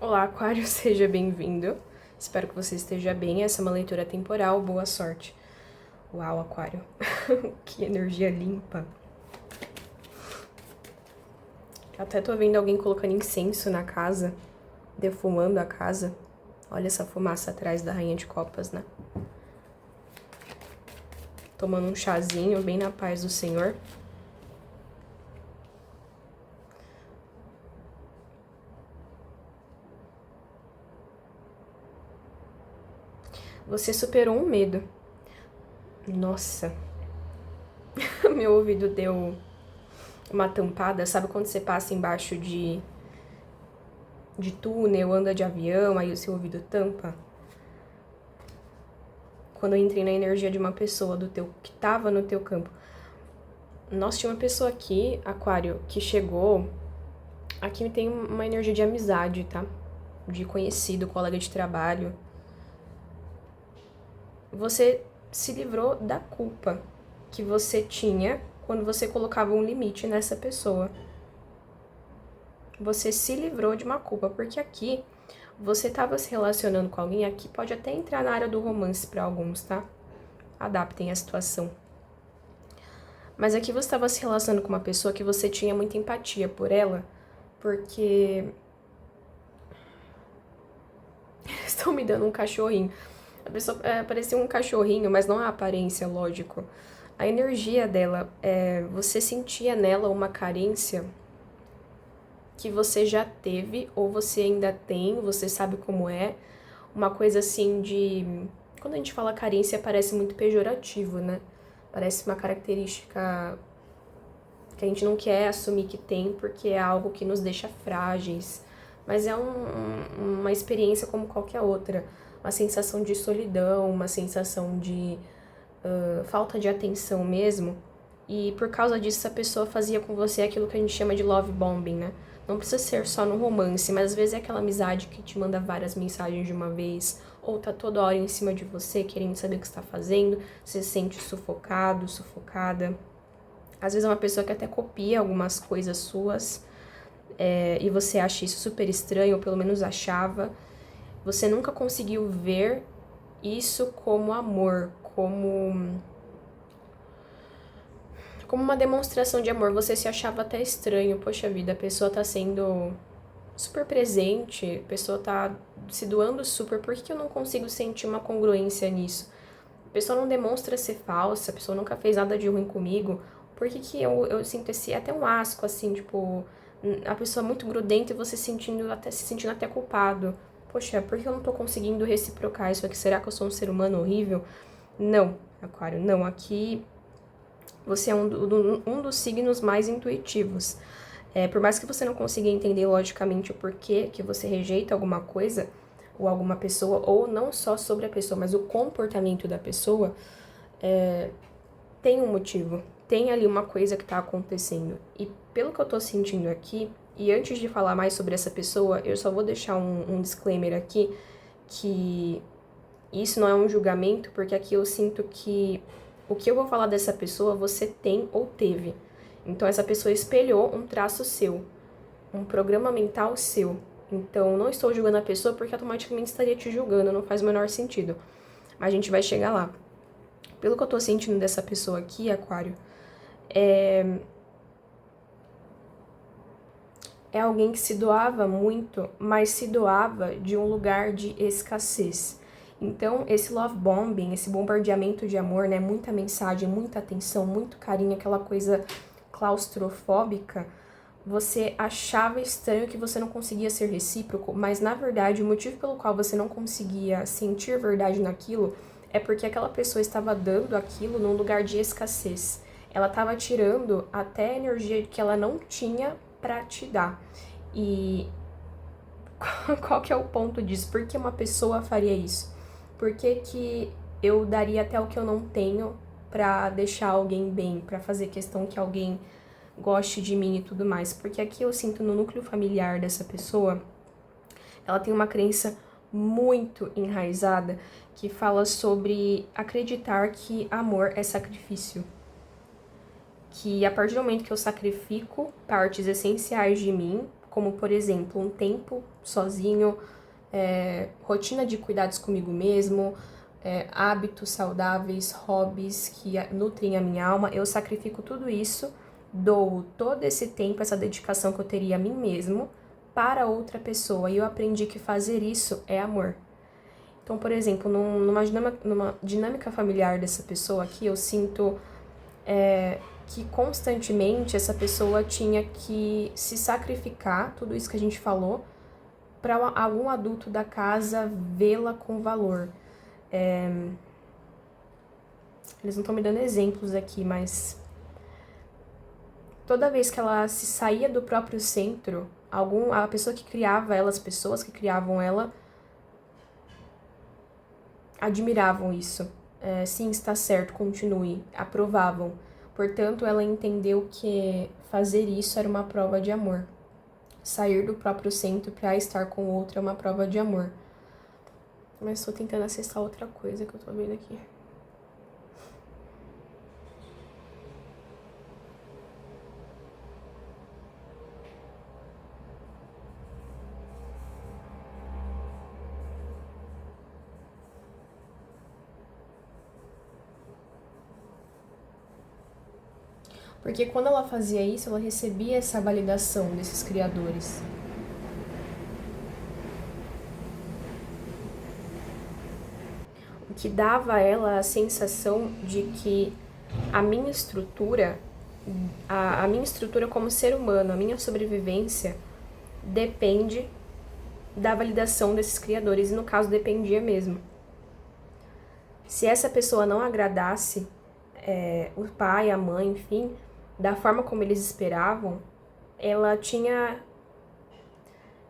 Olá, Aquário, seja bem-vindo. Espero que você esteja bem. Essa é uma leitura temporal, boa sorte. Uau, Aquário, que energia limpa. Até tô vendo alguém colocando incenso na casa, defumando a casa. Olha essa fumaça atrás da Rainha de Copas, né? Tomando um chazinho, bem na paz do Senhor. Você superou um medo. Nossa, meu ouvido deu uma tampada. Sabe quando você passa embaixo de túnel, anda de avião, aí o seu ouvido tampa? Quando eu entrei na energia de uma pessoa que tava no teu campo. Nossa, tinha uma pessoa aqui, Aquário, que chegou. Aqui tem uma energia de amizade, tá? De conhecido, colega de trabalho. Você se livrou da culpa que você tinha quando você colocava um limite nessa pessoa. Você se livrou de uma culpa, porque aqui você estava se relacionando com alguém, aqui pode até entrar na área do romance para alguns, tá? Adaptem a situação. Mas aqui você estava se relacionando com uma pessoa que você tinha muita empatia por ela, porque estão me dando um cachorrinho. A pessoa parecia um cachorrinho, mas não a aparência, lógico. A energia dela, você sentia nela uma carência que você já teve, ou você ainda tem, você sabe como é. Uma coisa assim de... Quando a gente fala carência, parece muito pejorativo, né? Parece uma característica que a gente não quer assumir que tem, porque é algo que nos deixa frágeis. Mas é uma experiência como qualquer outra. Uma sensação de solidão, uma sensação de falta de atenção mesmo. E por causa disso, essa pessoa fazia com você aquilo que a gente chama de love bombing, né? Não precisa ser só no romance, mas às vezes é aquela amizade que te manda várias mensagens de uma vez, ou tá toda hora em cima de você, querendo saber o que você tá fazendo, você se sente sufocado, sufocada. Às vezes é uma pessoa que até copia algumas coisas suas, e você acha isso super estranho, ou pelo menos achava. Você nunca conseguiu ver isso como amor, como uma demonstração de amor. Você se achava até estranho. Poxa vida, a pessoa tá sendo super presente, a pessoa tá se doando super. Por que eu não consigo sentir uma congruência nisso? A pessoa não demonstra ser falsa, a pessoa nunca fez nada de ruim comigo. Por que eu sinto até um asco, assim, tipo, a pessoa muito grudenta e você se sentindo até culpado? Poxa, por que eu não tô conseguindo reciprocar isso aqui? Será que eu sou um ser humano horrível? Não, Aquário, não. Aqui você é um dos signos mais intuitivos. Por mais que você não consiga entender logicamente o porquê que você rejeita alguma coisa, ou alguma pessoa, ou não só sobre a pessoa, mas o comportamento da pessoa, tem um motivo. Tem ali uma coisa que tá acontecendo. E pelo que eu tô sentindo aqui, e antes de falar mais sobre essa pessoa, eu só vou deixar um disclaimer aqui, que isso não é um julgamento, porque aqui eu sinto que o que eu vou falar dessa pessoa você tem ou teve. Então essa pessoa espelhou um traço seu, um programa mental seu. Então não estou julgando a pessoa porque automaticamente estaria te julgando, não faz o menor sentido. Mas a gente vai chegar lá. Pelo que eu tô sentindo dessa pessoa aqui, Aquário, é alguém que se doava muito, mas se doava de um lugar de escassez. Então, esse love bombing, esse bombardeamento de amor, né, muita mensagem, muita atenção, muito carinho, aquela coisa claustrofóbica, você achava estranho que você não conseguia ser recíproco, mas na verdade o motivo pelo qual você não conseguia sentir verdade naquilo é porque aquela pessoa estava dando aquilo num lugar de escassez. Ela estava tirando até a energia que ela não tinha para te dar. E qual que é o ponto disso? Por que uma pessoa faria isso? Por que eu daria até o que eu não tenho pra deixar alguém bem, pra fazer questão que alguém goste de mim e tudo mais? Porque aqui eu sinto no núcleo familiar dessa pessoa, ela tem uma crença muito enraizada que fala sobre acreditar que amor é sacrifício. Que a partir do momento que eu sacrifico partes essenciais de mim, como, por exemplo, um tempo sozinho, rotina de cuidados comigo mesmo, hábitos saudáveis, hobbies que nutrem a minha alma. Eu sacrifico tudo isso, dou todo esse tempo, essa dedicação que eu teria a mim mesmo para outra pessoa. E eu aprendi que fazer isso é amor. Então, por exemplo, numa dinâmica familiar dessa pessoa aqui, eu sinto que constantemente essa pessoa tinha que se sacrificar, tudo isso que a gente falou, para algum adulto da casa vê-la com valor. Eles não estão me dando exemplos aqui, mas toda vez que ela se saía do próprio centro, a pessoa que criava ela, as pessoas que criavam ela, admiravam isso. Sim, está certo, continue, aprovavam. Portanto, ela entendeu que fazer isso era uma prova de amor. Sair do próprio centro para estar com o outro é uma prova de amor. Mas estou tentando acessar outra coisa que eu tô vendo aqui. Porque quando ela fazia isso, ela recebia essa validação desses criadores. O que dava a ela a sensação de que a minha estrutura, a minha estrutura como ser humano, a minha sobrevivência, depende da validação desses criadores. E no caso, dependia mesmo. Se essa pessoa não agradasse o pai, a mãe, enfim, da forma como eles esperavam, ela tinha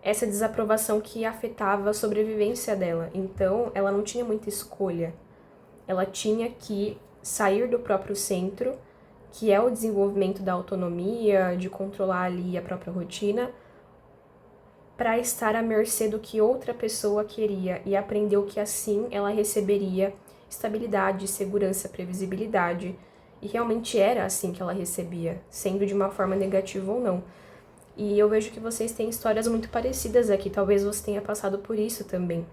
essa desaprovação que afetava a sobrevivência dela. Então, ela não tinha muita escolha. Ela tinha que sair do próprio centro, que é o desenvolvimento da autonomia, de controlar ali a própria rotina, para estar à mercê do que outra pessoa queria e aprendeu que assim ela receberia estabilidade, segurança, previsibilidade. E realmente era assim que ela recebia, sendo de uma forma negativa ou não. E eu vejo que vocês têm histórias muito parecidas aqui, talvez você tenha passado por isso também.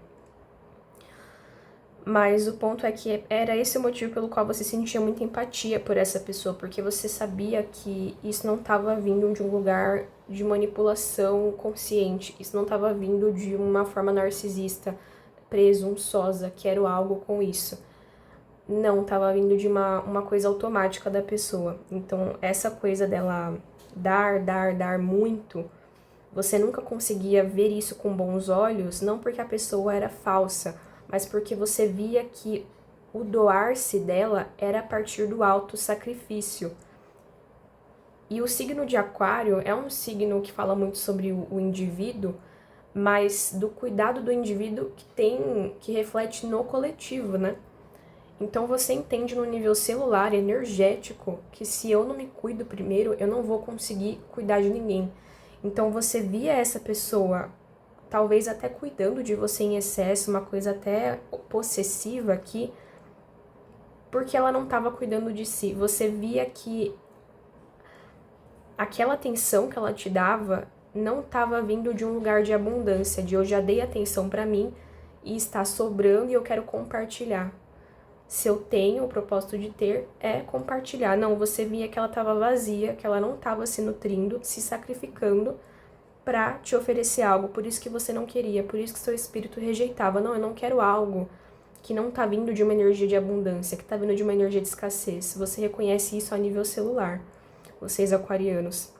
Mas o ponto é que era esse o motivo pelo qual você sentia muita empatia por essa pessoa, porque você sabia que isso não estava vindo de um lugar de manipulação consciente, isso não estava vindo de uma forma narcisista, presunçosa, quero algo com isso. Não, estava vindo de uma coisa automática da pessoa. Então, essa coisa dela dar muito, você nunca conseguia ver isso com bons olhos, não porque a pessoa era falsa, mas porque você via que o doar-se dela era a partir do autossacrifício. E o signo de Aquário é um signo que fala muito sobre o indivíduo, mas do cuidado do indivíduo que reflete no coletivo, né? Então você entende no nível celular, energético, que se eu não me cuido primeiro, eu não vou conseguir cuidar de ninguém. Então você via essa pessoa, talvez até cuidando de você em excesso, uma coisa até possessiva aqui, porque ela não estava cuidando de si. Você via que aquela atenção que ela te dava não estava vindo de um lugar de abundância, de eu já dei atenção para mim e está sobrando e eu quero compartilhar. Se eu tenho o propósito de ter, é compartilhar. Não, você via que ela estava vazia, que ela não estava se nutrindo, se sacrificando para te oferecer algo. Por isso que você não queria, por isso que seu espírito rejeitava. Não, eu não quero algo que não está vindo de uma energia de abundância, que está vindo de uma energia de escassez. Você reconhece isso a nível celular, vocês aquarianos.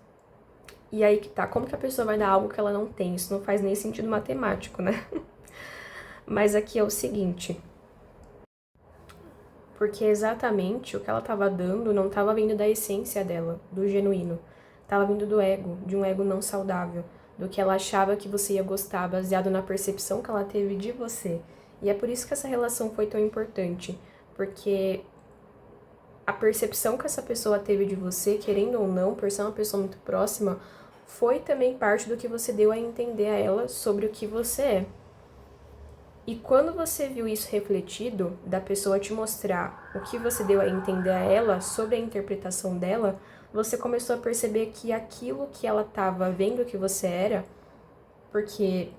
E aí que tá, como que a pessoa vai dar algo que ela não tem? Isso não faz nem sentido matemático, né? Mas aqui é o seguinte... Porque exatamente o que ela estava dando não estava vindo da essência dela, do genuíno. Estava vindo do ego, de um ego não saudável, do que ela achava que você ia gostar, baseado na percepção que ela teve de você. E é por isso que essa relação foi tão importante, porque a percepção que essa pessoa teve de você, querendo ou não, por ser uma pessoa muito próxima, foi também parte do que você deu a entender a ela sobre o que você é. E quando você viu isso refletido, da pessoa te mostrar o que você deu a entender a ela sobre a interpretação dela, você começou a perceber que aquilo que ela estava vendo que você era, porque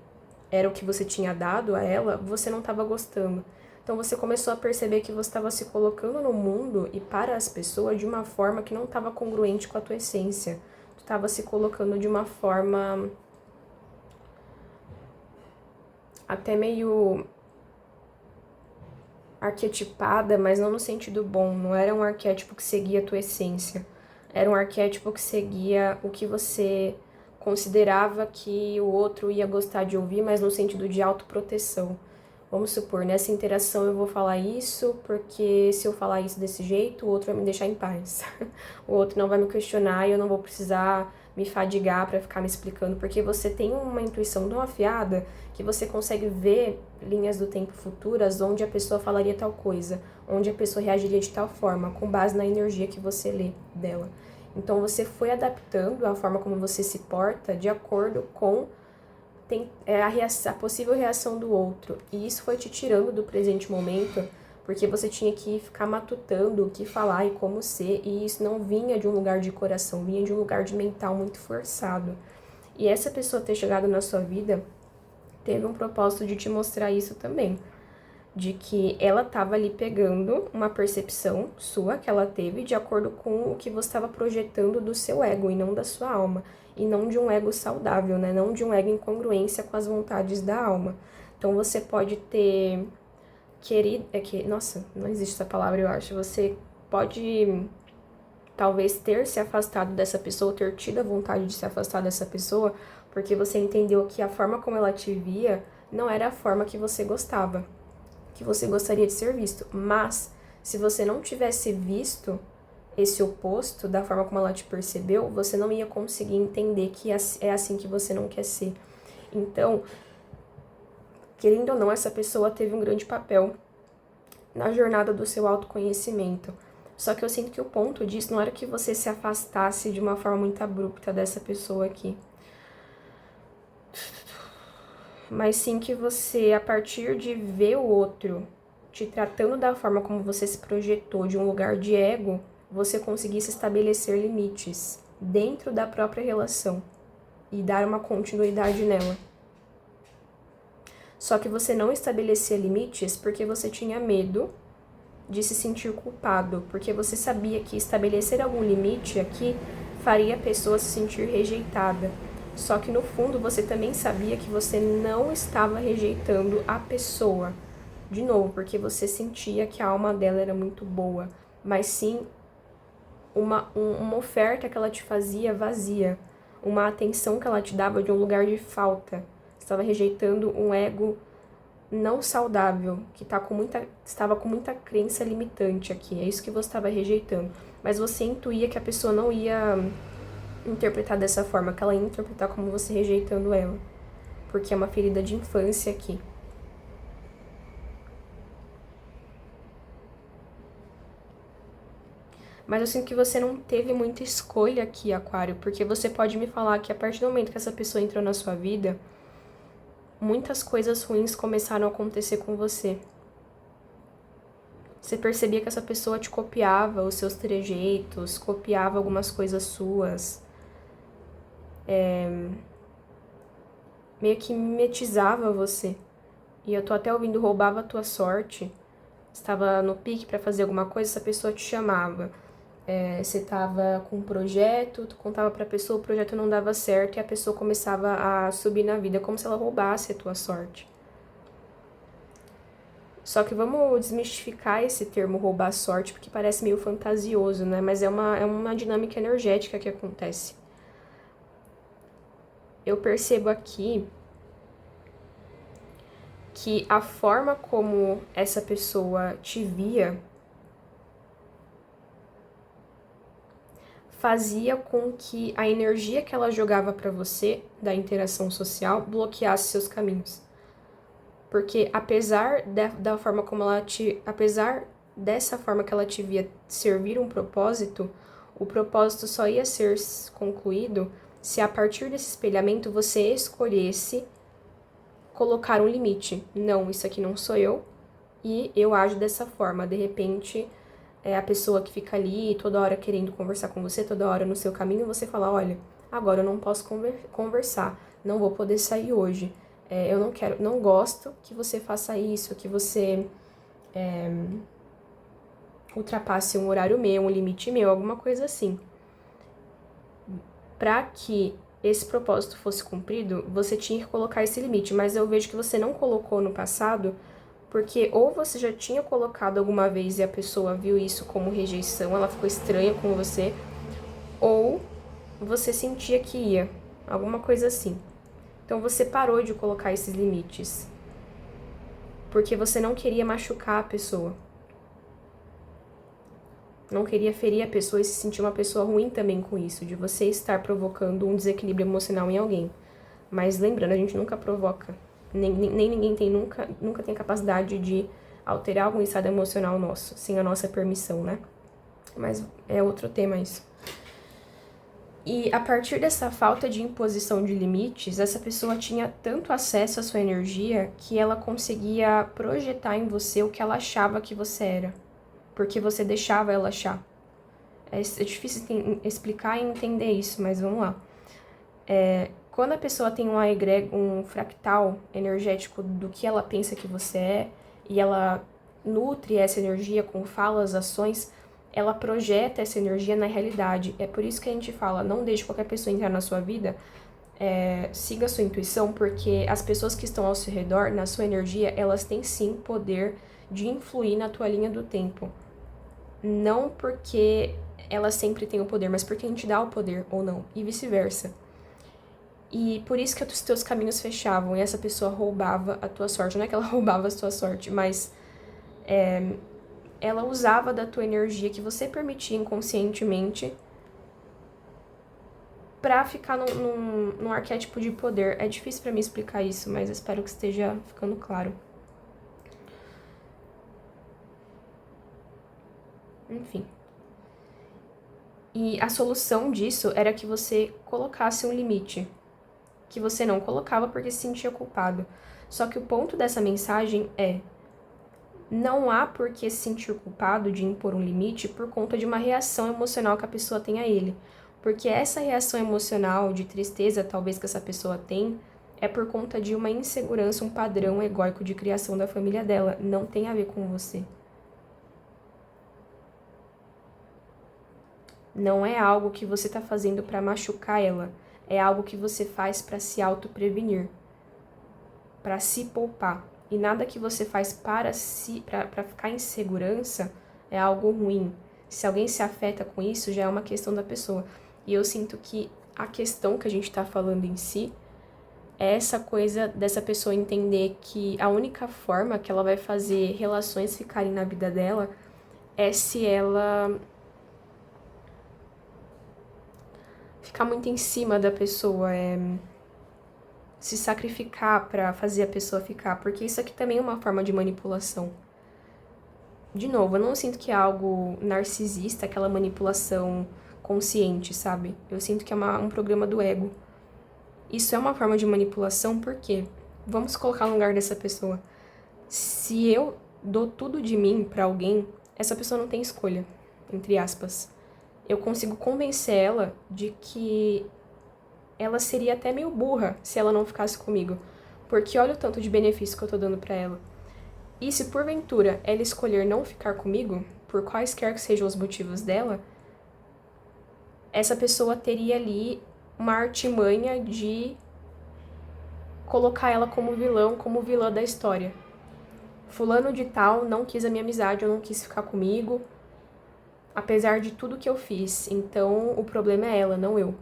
era o que você tinha dado a ela, você não estava gostando. Então você começou a perceber que você estava se colocando no mundo e para as pessoas de uma forma que não estava congruente com a tua essência. Tu estava se colocando de uma forma até meio arquetipada, mas não no sentido bom. Não era um arquétipo que seguia a tua essência. Era um arquétipo que seguia o que você considerava que o outro ia gostar de ouvir, mas no sentido de autoproteção. Vamos supor, nessa interação eu vou falar isso, porque se eu falar isso desse jeito, o outro vai me deixar em paz. O outro não vai me questionar e eu não vou precisar me fadigar para ficar me explicando, porque você tem uma intuição tão afiada que você consegue ver linhas do tempo futuras onde a pessoa falaria tal coisa, onde a pessoa reagiria de tal forma, com base na energia que você lê dela. Então você foi adaptando a forma como você se porta de acordo com a possível reação do outro. E isso foi te tirando do presente momento, porque você tinha que ficar matutando o que falar e como ser, e isso não vinha de um lugar de coração, vinha de um lugar de mental muito forçado. E essa pessoa ter chegado na sua vida teve um propósito de te mostrar isso também. De que ela estava ali pegando uma percepção sua que ela teve de acordo com o que você estava projetando do seu ego e não da sua alma. E não de um ego saudável, né? Não de um ego em congruência com as vontades da alma. Então você pode ter querido... nossa, não existe essa palavra, eu acho. Você pode talvez ter se afastado dessa pessoa, ter tido a vontade de se afastar dessa pessoa, porque você entendeu que a forma como ela te via não era a forma que você gostava, que você gostaria de ser visto. Mas, se você não tivesse visto esse oposto da forma como ela te percebeu, você não ia conseguir entender que é assim que você não quer ser. Então, querendo ou não, essa pessoa teve um grande papel na jornada do seu autoconhecimento. Só que eu sinto que o ponto disso não era que você se afastasse de uma forma muito abrupta dessa pessoa aqui, mas sim que você, a partir de ver o outro te tratando da forma como você se projetou de um lugar de ego, você conseguisse estabelecer limites dentro da própria relação e dar uma continuidade nela. Só que você não estabelecia limites porque você tinha medo de se sentir culpado, porque você sabia que estabelecer algum limite aqui faria a pessoa se sentir rejeitada. Só que no fundo você também sabia que você não estava rejeitando a pessoa, de novo, porque você sentia que a alma dela era muito boa, mas sim uma oferta que ela te fazia vazia, uma atenção que ela te dava de um lugar de falta. Você estava rejeitando um ego não saudável, que estava com muita crença limitante aqui. É isso que você estava rejeitando. Mas você intuía que a pessoa não ia interpretar dessa forma, que ela ia interpretar como você rejeitando ela. Porque é uma ferida de infância aqui. Mas eu sinto que você não teve muita escolha aqui, Aquário, porque você pode me falar que a partir do momento que essa pessoa entrou na sua vida, muitas coisas ruins começaram a acontecer com você. Você percebia que essa pessoa te copiava os seus trejeitos, copiava algumas coisas suas, meio que mimetizava você. E eu tô até ouvindo, roubava a tua sorte. Estava no pique pra fazer alguma coisa, essa pessoa te chamava. Você tava com um projeto, tu contava pra pessoa, o projeto não dava certo e a pessoa começava a subir na vida, como se ela roubasse a tua sorte. Só que vamos desmistificar esse termo roubar sorte, porque parece meio fantasioso, né? Mas é uma dinâmica energética que acontece. Eu percebo aqui que a forma como essa pessoa te via fazia com que a energia que ela jogava pra você, da interação social, bloqueasse seus caminhos. Porque apesar da forma como apesar dessa forma que ela te via servir um propósito, o propósito só ia ser concluído se a partir desse espelhamento você escolhesse colocar um limite. Não, isso aqui não sou eu e eu ajo dessa forma. De repente, é a pessoa que fica ali toda hora querendo conversar com você, toda hora no seu caminho, você fala, olha, agora eu não posso conversar, não vou poder sair hoje, eu não quero, não gosto que você faça isso, que você ultrapasse um horário meu, um limite meu, alguma coisa assim. Para que esse propósito fosse cumprido, você tinha que colocar esse limite, mas eu vejo que você não colocou no passado, porque ou você já tinha colocado alguma vez e a pessoa viu isso como rejeição, ela ficou estranha com você, ou você sentia que ia, alguma coisa assim. Então você parou de colocar esses limites, porque você não queria machucar a pessoa. Não queria ferir a pessoa e se sentir uma pessoa ruim também com isso, de você estar provocando um desequilíbrio emocional em alguém. Mas lembrando, a gente nunca provoca, nem ninguém tem nunca tem capacidade de alterar algum estado emocional nosso, sem a nossa permissão, né? Mas é outro tema isso. E a partir dessa falta de imposição de limites, essa pessoa tinha tanto acesso à sua energia que ela conseguia projetar em você o que ela achava que você era, porque você deixava ela achar. É difícil explicar e entender isso, mas vamos lá. Quando a pessoa tem um fractal energético do que ela pensa que você é, e ela nutre essa energia com falas, ações, ela projeta essa energia na realidade. É por isso que a gente fala, não deixe qualquer pessoa entrar na sua vida, siga a sua intuição, porque as pessoas que estão ao seu redor, na sua energia, elas têm sim poder de influir na tua linha do tempo. Não porque elas sempre têm o poder, mas porque a gente dá o poder ou não, e vice-versa. E por isso que os teus caminhos fechavam e essa pessoa roubava a tua sorte. Não é que ela roubava a tua sorte, mas ela usava da tua energia que você permitia inconscientemente pra ficar num arquétipo de poder. É difícil pra mim explicar isso, mas espero que esteja ficando claro. Enfim. E a solução disso era que você colocasse um limite, que você não colocava porque se sentia culpado. Só que o ponto dessa mensagem é: não há por que se sentir culpado de impor um limite por conta de uma reação emocional que a pessoa tem a ele. Porque essa reação emocional de tristeza, talvez, que essa pessoa tem, é por conta de uma insegurança, um padrão egóico de criação da família dela. Não tem a ver com você. Não é algo que você está fazendo para machucar ela. É algo que você faz para se auto-prevenir, para se poupar. E nada que você faz para ficar em segurança é algo ruim. Se alguém se afeta com isso, já é uma questão da pessoa. E eu sinto que a questão que a gente está falando em si é essa coisa dessa pessoa entender que a única forma que ela vai fazer relações ficarem na vida dela é se ela ficar muito em cima da pessoa, se sacrificar pra fazer a pessoa ficar, porque isso aqui também é uma forma de manipulação. De novo, eu não sinto que é algo narcisista, aquela manipulação consciente, sabe? Eu sinto que é um programa do ego. Isso é uma forma de manipulação porque, vamos colocar no lugar dessa pessoa, se eu dou tudo de mim pra alguém, essa pessoa não tem escolha, entre aspas. Eu consigo convencer ela de que ela seria até meio burra se ela não ficasse comigo, porque olha o tanto de benefício que eu tô dando pra ela. E se porventura ela escolher não ficar comigo, por quaisquer que sejam os motivos dela, essa pessoa teria ali uma artimanha de colocar ela como vilão, como vilã da história. Fulano de tal não quis a minha amizade, ou não quis ficar comigo, apesar de tudo que eu fiz. Então o problema é ela, não eu.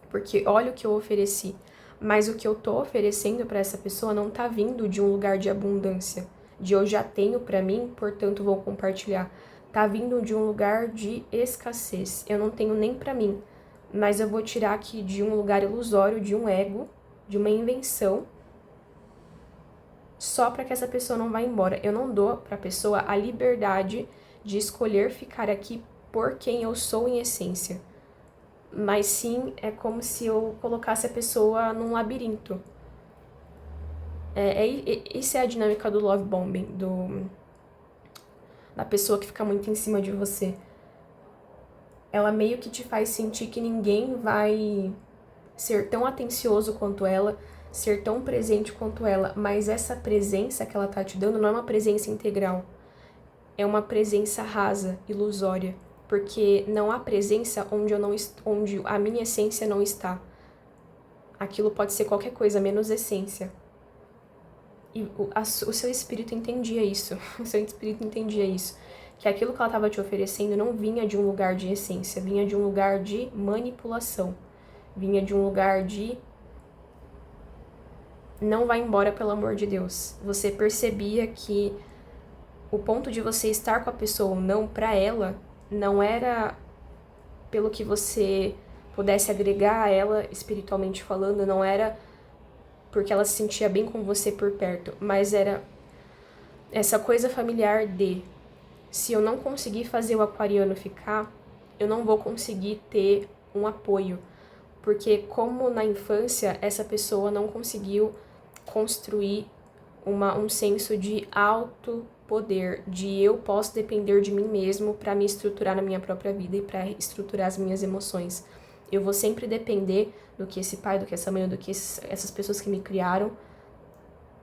Porque olha o que eu ofereci. Mas o que eu tô oferecendo para essa pessoa não tá vindo de um lugar de abundância, de eu já tenho para mim, portanto vou compartilhar. Tá vindo de um lugar de escassez. Eu não tenho nem para mim, mas eu vou tirar aqui de um lugar ilusório, de um ego, de uma invenção, só para que essa pessoa não vá embora. Eu não dou para a pessoa a liberdade de escolher ficar aqui por quem eu sou em essência. Mas sim, é como se eu colocasse a pessoa num labirinto. Isso é a dinâmica do love bombing, da pessoa que fica muito em cima de você. Ela meio que te faz sentir que ninguém vai ser tão atencioso quanto ela, ser tão presente quanto ela, mas essa presença que ela tá te dando não é uma presença integral, é uma presença rasa, ilusória, porque não há presença onde a minha essência não está. Aquilo pode ser qualquer coisa, menos essência. E o seu espírito entendia isso, o seu espírito entendia isso, que aquilo que ela estava te oferecendo não vinha de um lugar de essência, vinha de um lugar de manipulação, vinha de um lugar de não vai embora, pelo amor de Deus. Você percebia que o ponto de você estar com a pessoa ou não, para ela, não era pelo que você pudesse agregar a ela espiritualmente falando, não era porque ela se sentia bem com você por perto, mas era essa coisa familiar de se eu não conseguir fazer o aquariano ficar, eu não vou conseguir ter um apoio, porque como na infância essa pessoa não conseguiu construir um senso de alto poder, de eu posso depender de mim mesmo para me estruturar na minha própria vida e para estruturar as minhas emoções. Eu vou sempre depender do que esse pai, do que essa mãe, do que essas pessoas que me criaram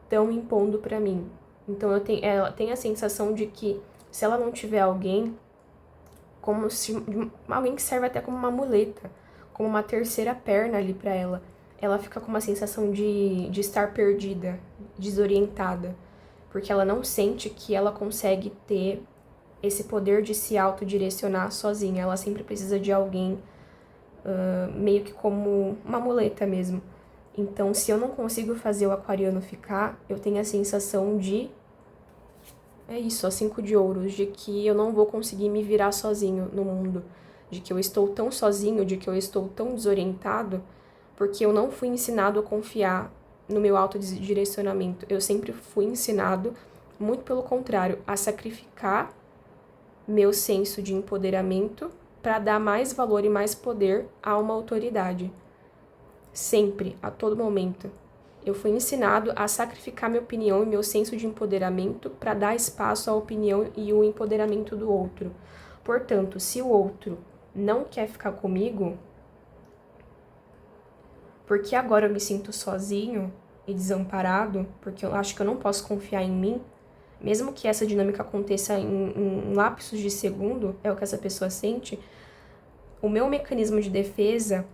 estão impondo para mim. Então ela tem a sensação de que se ela não tiver alguém, como se alguém que serve até como uma muleta, como uma terceira perna ali para ela, ela fica com uma sensação de estar perdida, desorientada, porque ela não sente que ela consegue ter esse poder de se autodirecionar sozinha. Ela sempre precisa de alguém, meio que como uma muleta mesmo. Então, se eu não consigo fazer o aquariano ficar, eu tenho a sensação de... É isso, a 5 de ouros, de que eu não vou conseguir me virar sozinho no mundo, de que eu estou tão sozinho, de que eu estou tão desorientado, porque eu não fui ensinado a confiar no meu autodirecionamento. Eu sempre fui ensinado, muito pelo contrário, a sacrificar meu senso de empoderamento para dar mais valor e mais poder a uma autoridade. Sempre, a todo momento. Eu fui ensinado a sacrificar minha opinião e meu senso de empoderamento para dar espaço à opinião e o empoderamento do outro. Portanto, se o outro não quer ficar comigo, porque agora eu me sinto sozinho e desamparado, porque eu acho que eu não posso confiar em mim, mesmo que essa dinâmica aconteça em lapsos de segundo, é o que essa pessoa sente, o meu mecanismo de defesa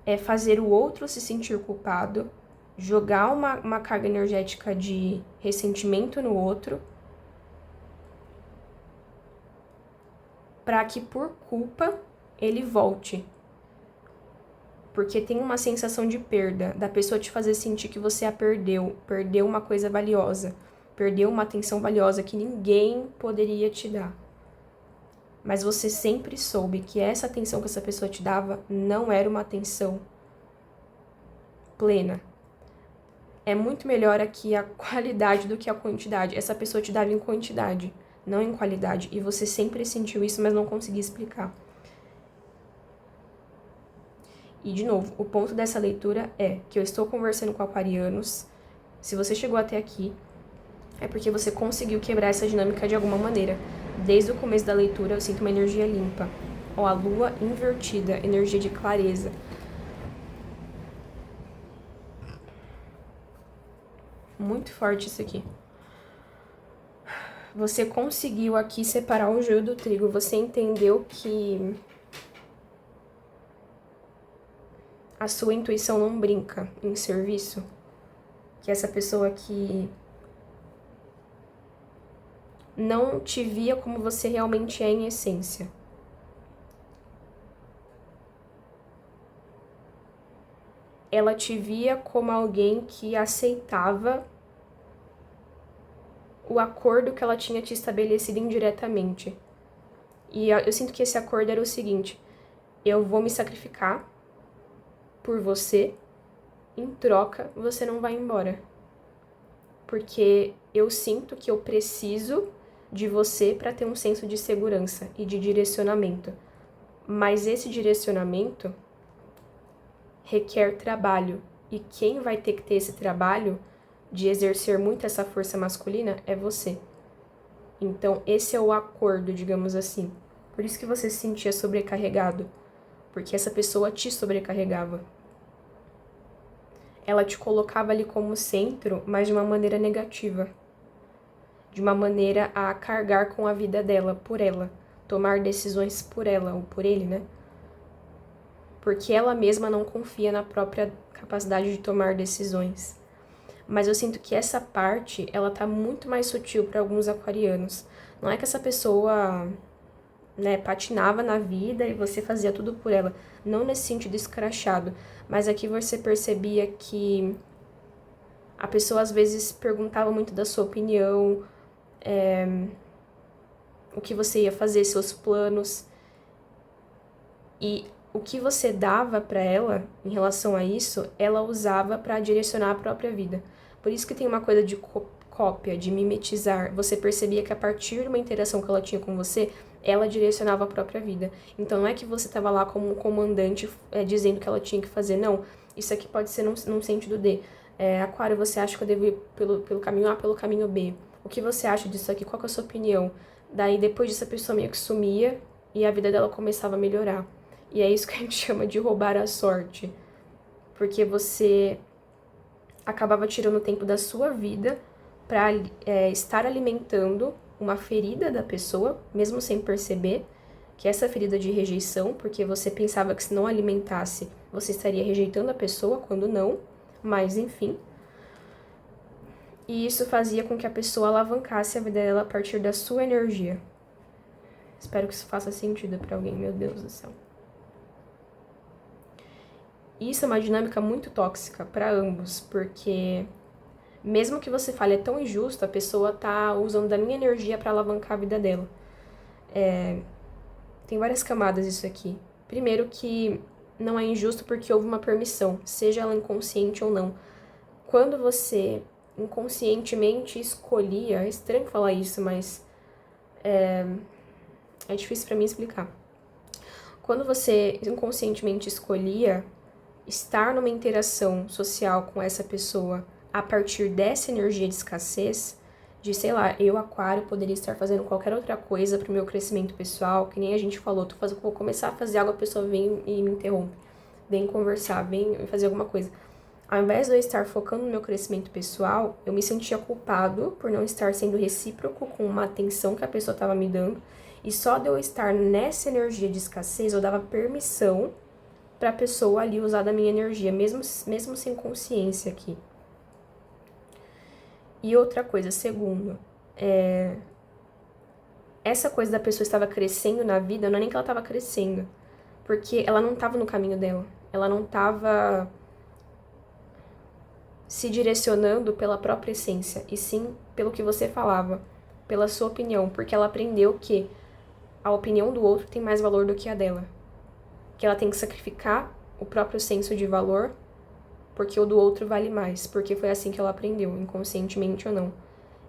é fazer o outro se sentir culpado, jogar uma carga energética de ressentimento no outro, para que por culpa ele volte. Porque tem uma sensação de perda, da pessoa te fazer sentir que você a perdeu uma coisa valiosa, perdeu uma atenção valiosa que ninguém poderia te dar. Mas você sempre soube que essa atenção que essa pessoa te dava não era uma atenção plena. É muito melhor aqui a qualidade do que a quantidade. Essa pessoa te dava em quantidade, não em qualidade. E você sempre sentiu isso, mas não conseguia explicar. E, de novo, o ponto dessa leitura é que eu estou conversando com aquarianos. Se você chegou até aqui, é porque você conseguiu quebrar essa dinâmica de alguma maneira. Desde o começo da leitura, eu sinto uma energia limpa. Ó, a lua invertida, energia de clareza. Muito forte isso aqui. Você conseguiu aqui separar o joio do trigo. Você entendeu que a sua intuição não brinca em serviço. Que essa pessoa que não te via como você realmente é em essência. Ela te via como alguém que aceitava o acordo que ela tinha te estabelecido indiretamente. E eu sinto que esse acordo era o seguinte: eu vou me sacrificar por você, em troca você não vai embora. Porque eu sinto que eu preciso de você para ter um senso de segurança e de direcionamento. Mas esse direcionamento requer trabalho. E quem vai ter que ter esse trabalho de exercer muito essa força masculina é você. Então, esse é o acordo, digamos assim. Por isso que você se sentia sobrecarregado, porque essa pessoa te sobrecarregava. Ela te colocava ali como centro, mas de uma maneira negativa. De uma maneira a carregar com a vida dela, por ela. Tomar decisões por ela, ou por ele, né? Porque ela mesma não confia na própria capacidade de tomar decisões. Mas eu sinto que essa parte, ela tá muito mais sutil para alguns aquarianos. Não é que essa pessoa, né, patinava na vida e você fazia tudo por ela. Não nesse sentido escrachado, mas aqui você percebia que a pessoa às vezes perguntava muito da sua opinião, o que você ia fazer, seus planos. E o que você dava para ela em relação a isso, ela usava para direcionar a própria vida. Por isso que tem uma coisa de cópia, de mimetizar. Você percebia que a partir de uma interação que ela tinha com você, ela direcionava a própria vida. Então não é que você estava lá como um comandante dizendo o que ela tinha que fazer, não. Isso aqui pode ser num sentido de Aquário, você acha que eu devo ir pelo caminho A, pelo caminho B? O que você acha disso aqui? Qual que é a sua opinião? Daí depois disso a pessoa meio que sumia e a vida dela começava a melhorar. E é isso que a gente chama de roubar a sorte. Porque você acabava tirando tempo da sua vida para estar alimentando uma ferida da pessoa, mesmo sem perceber que essa ferida de rejeição, porque você pensava que se não alimentasse, você estaria rejeitando a pessoa, quando não, mas enfim. E isso fazia com que a pessoa alavancasse a vida dela a partir da sua energia. Espero que isso faça sentido para alguém, meu Deus do céu. Isso é uma dinâmica muito tóxica para ambos, porque mesmo que você fale é tão injusto, a pessoa tá usando da minha energia para alavancar a vida dela. Tem várias camadas isso aqui. Primeiro que não é injusto porque houve uma permissão, seja ela inconsciente ou não. Quando você inconscientemente escolhia, é estranho falar isso, mas é difícil para mim explicar. Quando você inconscientemente escolhia estar numa interação social com essa pessoa a partir dessa energia de escassez, de, sei lá, eu, Aquário, poderia estar fazendo qualquer outra coisa pro meu crescimento pessoal, que nem a gente falou, vou começar a fazer algo, a pessoa vem e me interrompe, vem conversar, vem fazer alguma coisa. Ao invés de eu estar focando no meu crescimento pessoal, eu me sentia culpado por não estar sendo recíproco com uma atenção que a pessoa estava me dando, e só de eu estar nessa energia de escassez, eu dava permissão para a pessoa ali usar da minha energia, mesmo sem consciência aqui. E outra coisa, segundo, essa coisa da pessoa estava crescendo na vida, não é nem que ela estava crescendo, porque ela não estava no caminho dela, ela não estava se direcionando pela própria essência, e sim pelo que você falava, pela sua opinião, porque ela aprendeu que a opinião do outro tem mais valor do que a dela, que ela tem que sacrificar o próprio senso de valor porque o do outro vale mais, porque foi assim que ela aprendeu, inconscientemente ou não.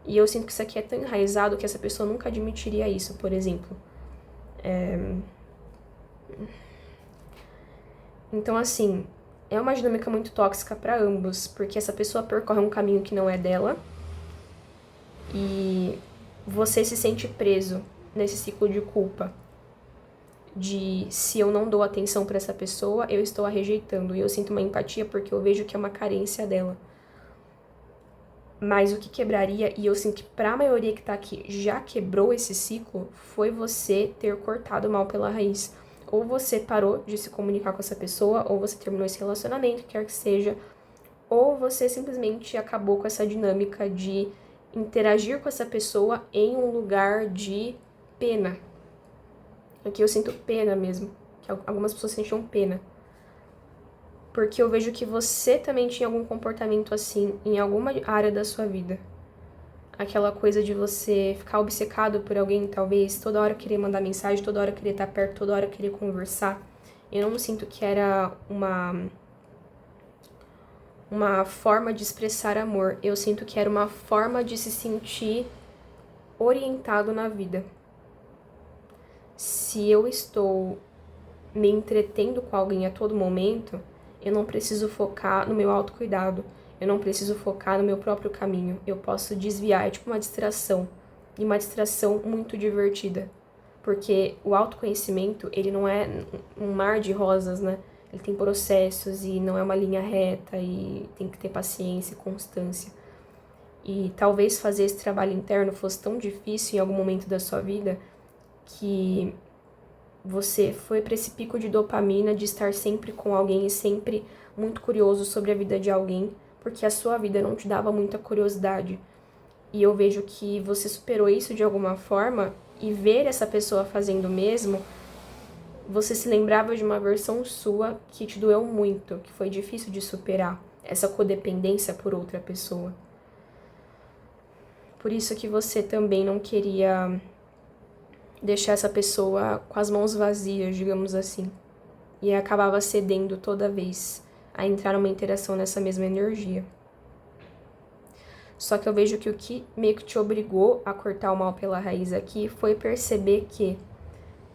E eu sinto que isso aqui é tão enraizado que essa pessoa nunca admitiria isso, por exemplo. Então, assim, é uma dinâmica muito tóxica para ambos, porque essa pessoa percorre um caminho que não é dela e você se sente preso nesse ciclo de culpa. De se eu não dou atenção para essa pessoa, eu estou a rejeitando. E eu sinto uma empatia porque eu vejo que é uma carência dela. Mas o que quebraria, e eu sinto que pra maioria que tá aqui já quebrou esse ciclo, foi você ter cortado mal pela raiz. Ou você parou de se comunicar com essa pessoa, ou você terminou esse relacionamento, quer que seja, ou você simplesmente acabou com essa dinâmica de interagir com essa pessoa em um lugar de pena. Aqui eu sinto pena mesmo, que algumas pessoas sentiam pena. Porque eu vejo que você também tinha algum comportamento assim em alguma área da sua vida. Aquela coisa de você ficar obcecado por alguém, talvez, toda hora querer mandar mensagem, toda hora querer estar perto, toda hora querer conversar. Eu não sinto que era uma forma de expressar amor. Eu sinto que era uma forma de se sentir orientado na vida. Se eu estou me entretendo com alguém a todo momento, eu não preciso focar no meu autocuidado, eu não preciso focar no meu próprio caminho, eu posso desviar, é tipo uma distração. e uma distração muito divertida. Porque o autoconhecimento, ele não é um mar de rosas, né? Ele tem processos e não é uma linha reta e tem que ter paciência e constância. E talvez fazer esse trabalho interno fosse tão difícil em algum momento da sua vida que você foi para esse pico de dopamina de estar sempre com alguém e sempre muito curioso sobre a vida de alguém, porque a sua vida não te dava muita curiosidade. E eu vejo que você superou isso de alguma forma e ver essa pessoa fazendo o mesmo, você se lembrava de uma versão sua que te doeu muito, que foi difícil de superar, essa codependência por outra pessoa. Por isso que você também não queria deixar essa pessoa com as mãos vazias, digamos assim. E acabava cedendo toda vez a entrar numa interação nessa mesma energia. Só que eu vejo que o que meio que te obrigou a cortar o mal pela raiz aqui foi perceber que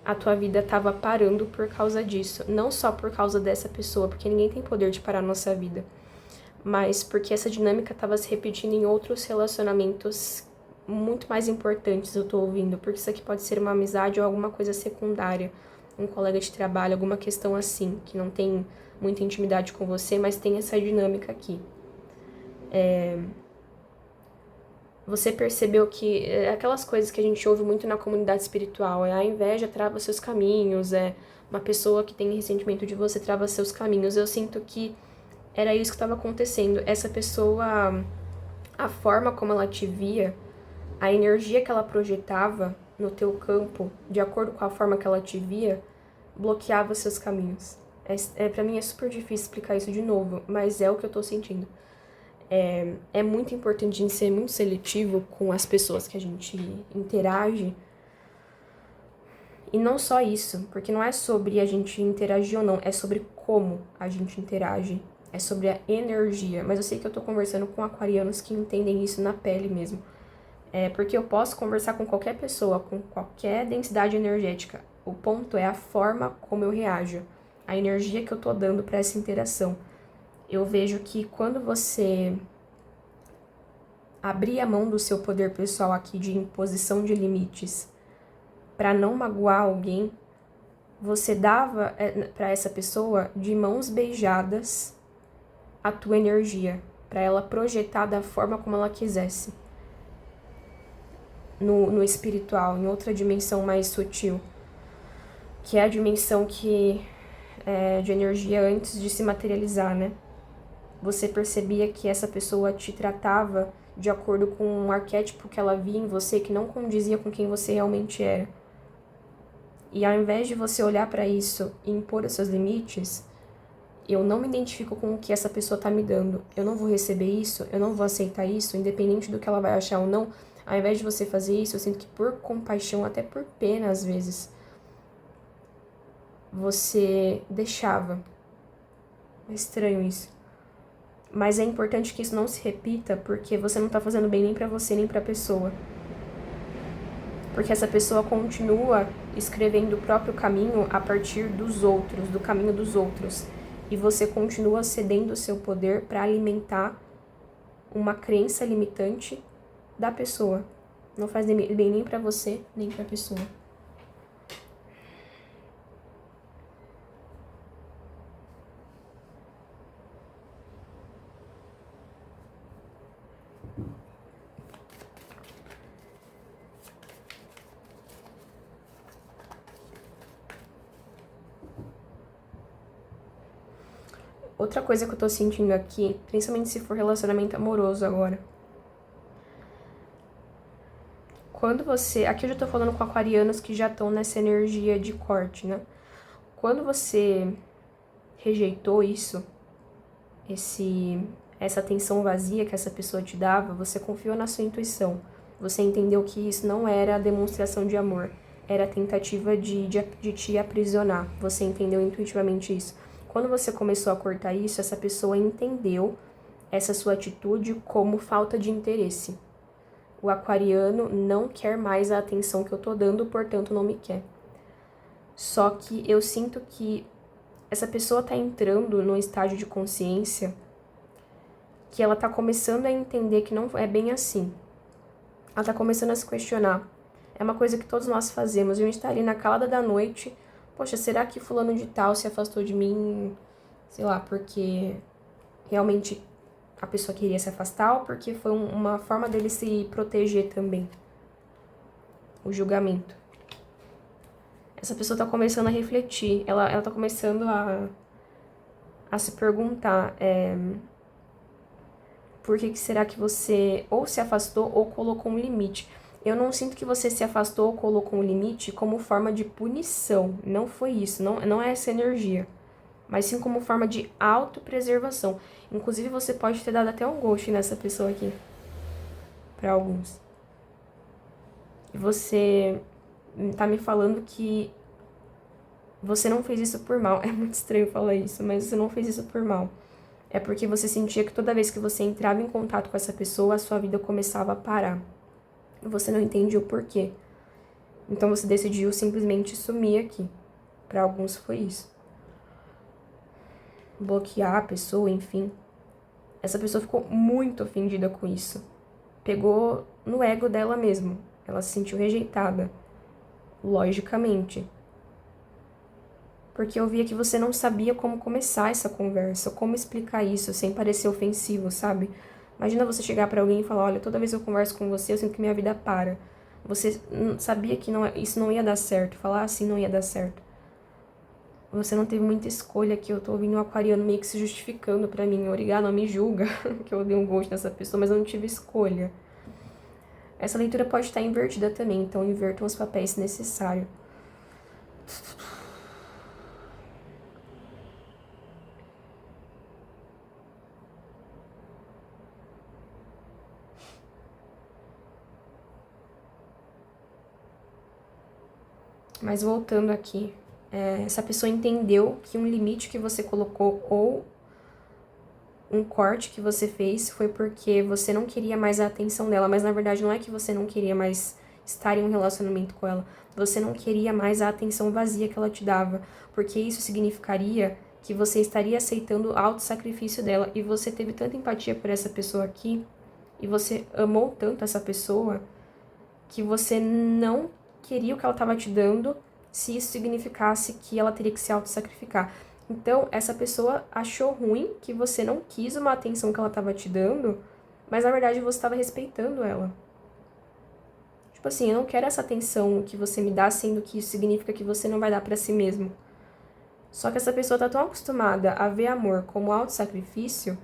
a tua vida estava parando por causa disso. Não só por causa dessa pessoa, porque ninguém tem poder de parar a nossa vida, mas porque essa dinâmica estava se repetindo em outros relacionamentos muito mais importantes, eu tô ouvindo, porque isso aqui pode ser uma amizade ou alguma coisa secundária, um colega de trabalho, alguma questão assim, que não tem muita intimidade com você, mas tem essa dinâmica aqui. Você percebeu que aquelas coisas que a gente ouve muito na comunidade espiritual, a inveja trava seus caminhos, uma pessoa que tem ressentimento de você trava seus caminhos. Eu sinto que era isso que estava acontecendo. Essa pessoa, a forma como ela te via, a energia que ela projetava no teu campo, de acordo com a forma que ela te via, bloqueava seus caminhos. Pra mim é super difícil explicar isso de novo, mas é o que eu tô sentindo. É muito importante a gente ser muito seletivo com as pessoas que a gente interage. E não só isso, porque não é sobre a gente interagir ou não, é sobre como a gente interage. É sobre a energia. Mas eu sei que eu tô conversando com aquarianos que entendem isso na pele mesmo. Porque eu posso conversar com qualquer pessoa, com qualquer densidade energética. O ponto é a forma como eu reajo, a energia que eu tô dando para essa interação. Eu vejo que quando você abrir a mão do seu poder pessoal aqui de imposição de limites para não magoar alguém, você dava para essa pessoa de mãos beijadas a tua energia, para ela projetar da forma como ela quisesse. No espiritual, em outra dimensão mais sutil, que é a dimensão que de energia antes de se materializar, né? Você percebia que essa pessoa te tratava de acordo com um arquétipo que ela via em você que não condizia com quem você realmente era. E ao invés de você olhar para isso e impor os seus limites, eu não me identifico com o que essa pessoa tá me dando. Eu não vou receber isso, eu não vou aceitar isso, independente do que ela vai achar ou não. Ao invés de você fazer isso, eu sinto que por compaixão, até por pena às vezes, você deixava. É estranho isso. Mas é importante que isso não se repita, porque você não tá fazendo bem nem pra você, nem pra pessoa. Porque essa pessoa continua escrevendo o próprio caminho a partir dos outros, do caminho dos outros. E você continua cedendo o seu poder para alimentar uma crença limitante da pessoa. Não faz bem nem pra você, nem pra pessoa. Outra coisa que eu tô sentindo aqui, principalmente se for relacionamento amoroso agora. Quando você... Aqui eu já tô falando com aquarianos que já estão nessa energia de corte, né? Quando você rejeitou isso, essa atenção vazia que essa pessoa te dava, você confiou na sua intuição. Você entendeu que isso não era a demonstração de amor, era a tentativa de te aprisionar. Você entendeu intuitivamente isso. Quando você começou a cortar isso, essa pessoa entendeu essa sua atitude como falta de interesse. O aquariano não quer mais a atenção que eu tô dando, portanto não me quer. Só que eu sinto que essa pessoa tá entrando num estágio de consciência que ela tá começando a entender que não é bem assim. ela tá começando a se questionar. É uma coisa que todos nós fazemos. A gente tá ali na calada da noite. Poxa, será que fulano de tal se afastou de mim, sei lá, porque realmente a pessoa queria se afastar ou porque foi uma forma dele se proteger também? O julgamento. Essa pessoa tá começando a refletir. Ela tá começando a se perguntar por que será que você ou se afastou ou colocou um limite. Eu não sinto que você se afastou ou colocou um limite como forma de punição. Não foi isso, não é essa energia. Mas sim como forma de autopreservação. Inclusive, você pode ter dado até um ghost nessa pessoa aqui. Pra alguns. E você tá me falando que você não fez isso por mal. É muito estranho falar isso, mas você não fez isso por mal. É porque você sentia que toda vez que você entrava em contato com essa pessoa, a sua vida começava a parar. E você não entendia o porquê. Então você decidiu simplesmente sumir aqui. Para alguns foi isso. Bloquear a pessoa, enfim. Essa pessoa ficou muito ofendida com isso. Pegou no ego dela mesmo. Ela se sentiu rejeitada. Logicamente. Porque eu via que você não sabia como começar essa conversa, como explicar isso sem parecer ofensivo, sabe? Imagina você chegar pra alguém e falar, olha, toda vez que eu converso com você, eu sinto que minha vida para. Você sabia que isso não ia dar certo, falar assim não ia dar certo. Você não teve muita escolha aqui, eu tô ouvindo um aquariano meio que se justificando pra mim. Obrigado, não me julga que eu dei um ghost nessa pessoa, mas eu não tive escolha. Essa leitura pode estar invertida também, então invertam os papéis se necessário. Mas voltando aqui, essa pessoa entendeu que um limite que você colocou ou um corte que você fez foi porque você não queria mais a atenção dela, mas na verdade não é que você não queria mais estar em um relacionamento com ela, você não queria mais a atenção vazia que ela te dava, porque isso significaria que você estaria aceitando o auto-sacrifício dela e você teve tanta empatia por essa pessoa aqui e você amou tanto essa pessoa que você não queria o que ela estava te dando se isso significasse que ela teria que se auto-sacrificar. Então, essa pessoa achou ruim que você não quis uma atenção que ela estava te dando, mas na verdade você estava respeitando ela. Tipo assim, eu não quero essa atenção que você me dá, sendo que isso significa que você não vai dar pra si mesmo. Só que essa pessoa tá tão acostumada a ver amor como auto-sacrifício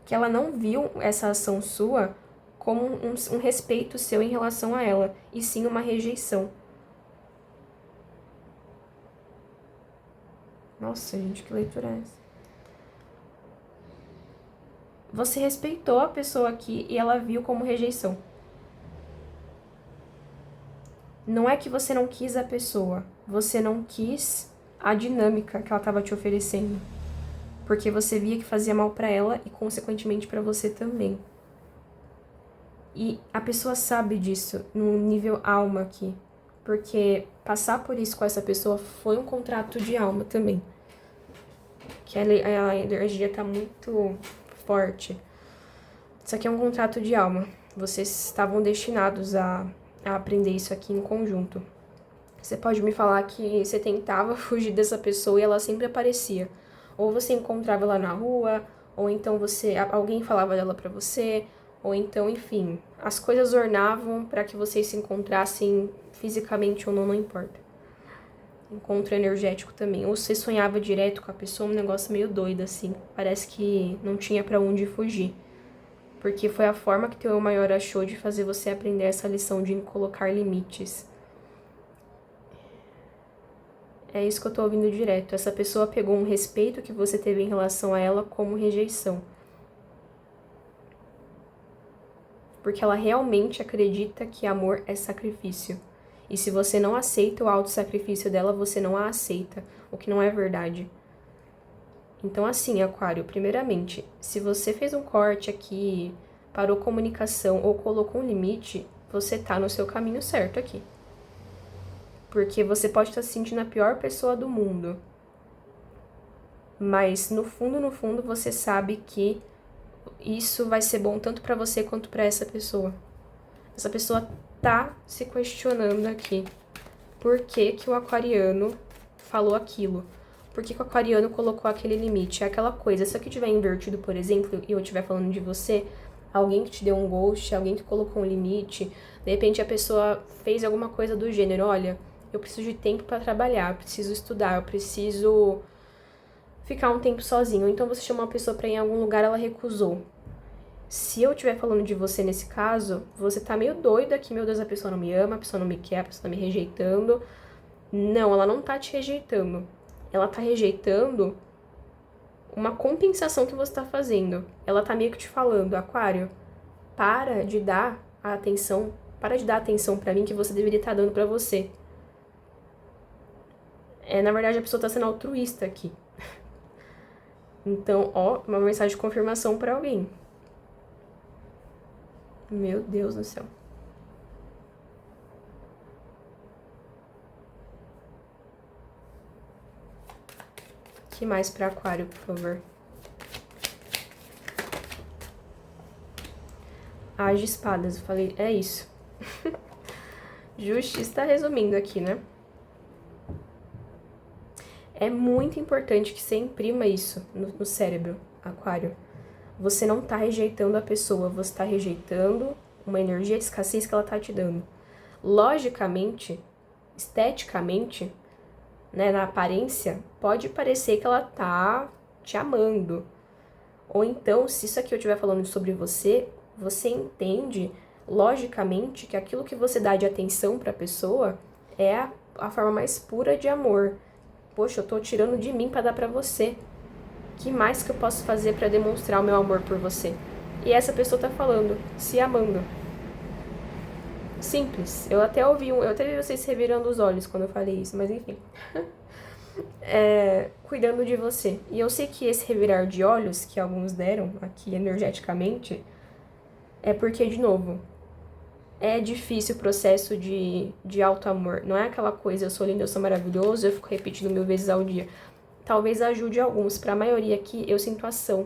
que ela não viu essa ação sua como um respeito seu em relação a ela, e sim uma rejeição. Nossa, gente, que leitura é essa? Você respeitou a pessoa aqui e ela viu como rejeição. Não é que você não quis a pessoa, você não quis a dinâmica que ela estava te oferecendo. Porque você via que fazia mal pra ela e, consequentemente, pra você também. E a pessoa sabe disso no nível alma aqui. Porque passar por isso com essa pessoa foi um contrato de alma também. Que a energia tá muito forte. Isso aqui é um contrato de alma. Vocês estavam destinados a aprender isso aqui em conjunto. Você pode me falar que você tentava fugir dessa pessoa e ela sempre aparecia. Ou você encontrava ela na rua, ou então alguém falava dela pra você, ou então, enfim, as coisas ornavam para que vocês se encontrassem fisicamente ou não, não importa. Encontro energético também. Ou você sonhava direto com a pessoa, um negócio meio doido assim. Parece que não tinha pra onde fugir. Porque foi a forma que teu eu maior achou de fazer você aprender essa lição de colocar limites. É isso que eu tô ouvindo direto. Essa pessoa pegou um respeito que você teve em relação a ela como rejeição. Porque ela realmente acredita que amor é sacrifício. E se você não aceita o auto-sacrifício dela, você não a aceita, o que não é verdade. Então, assim, Aquário, primeiramente, se você fez um corte aqui, parou comunicação ou colocou um limite, você tá no seu caminho certo aqui. Porque você pode estar se sentindo a pior pessoa do mundo. Mas, no fundo, você sabe que isso vai ser bom tanto pra você quanto pra essa pessoa. Essa pessoa tá se questionando aqui por que que o aquariano falou aquilo. Por que que o aquariano colocou aquele limite? É aquela coisa, se aqui tiver invertido, por exemplo, e eu estiver falando de você, alguém que te deu um ghost, alguém que colocou um limite, de repente a pessoa fez alguma coisa do gênero, olha, eu preciso de tempo para trabalhar, eu preciso estudar, eu preciso ficar um tempo sozinho. Então você chamou uma pessoa para ir em algum lugar, ela recusou. Se eu estiver falando de você nesse caso, você tá meio doida aqui, meu Deus, a pessoa não me ama, a pessoa não me quer, a pessoa tá me rejeitando. Não, ela não tá te rejeitando. Ela tá rejeitando uma compensação que você tá fazendo. Ela tá meio que te falando, Aquário, para de dar a atenção, para de dar atenção pra mim que você deveria estar dando pra você. Na verdade, a pessoa tá sendo altruísta aqui. Então, ó, uma mensagem de confirmação pra alguém. Meu Deus do céu. Que mais pra Aquário, por favor? As de espadas, eu falei, é isso. Justiça tá resumindo aqui, né? É muito importante que você imprima isso no cérebro, Aquário. Você não tá rejeitando a pessoa, você tá rejeitando uma energia de escassez que ela tá te dando. Logicamente, esteticamente, né, na aparência, pode parecer que ela tá te amando. Ou então, se isso aqui eu estiver falando sobre você, você entende, logicamente, que aquilo que você dá de atenção pra pessoa é a forma mais pura de amor. Poxa, eu tô tirando de mim pra dar pra você. Que mais que eu posso fazer pra demonstrar o meu amor por você? E essa pessoa tá falando, se amando. Simples. Eu até vi vocês se revirando os olhos quando eu falei isso, mas enfim. Cuidando de você. E eu sei que esse revirar de olhos que alguns deram aqui energeticamente é porque, de novo, é difícil o processo de auto-amor. Não é aquela coisa, eu sou lindo, eu sou maravilhoso, eu fico repetindo 1000 vezes ao dia. Talvez ajude alguns. Pra maioria aqui, eu sinto ação.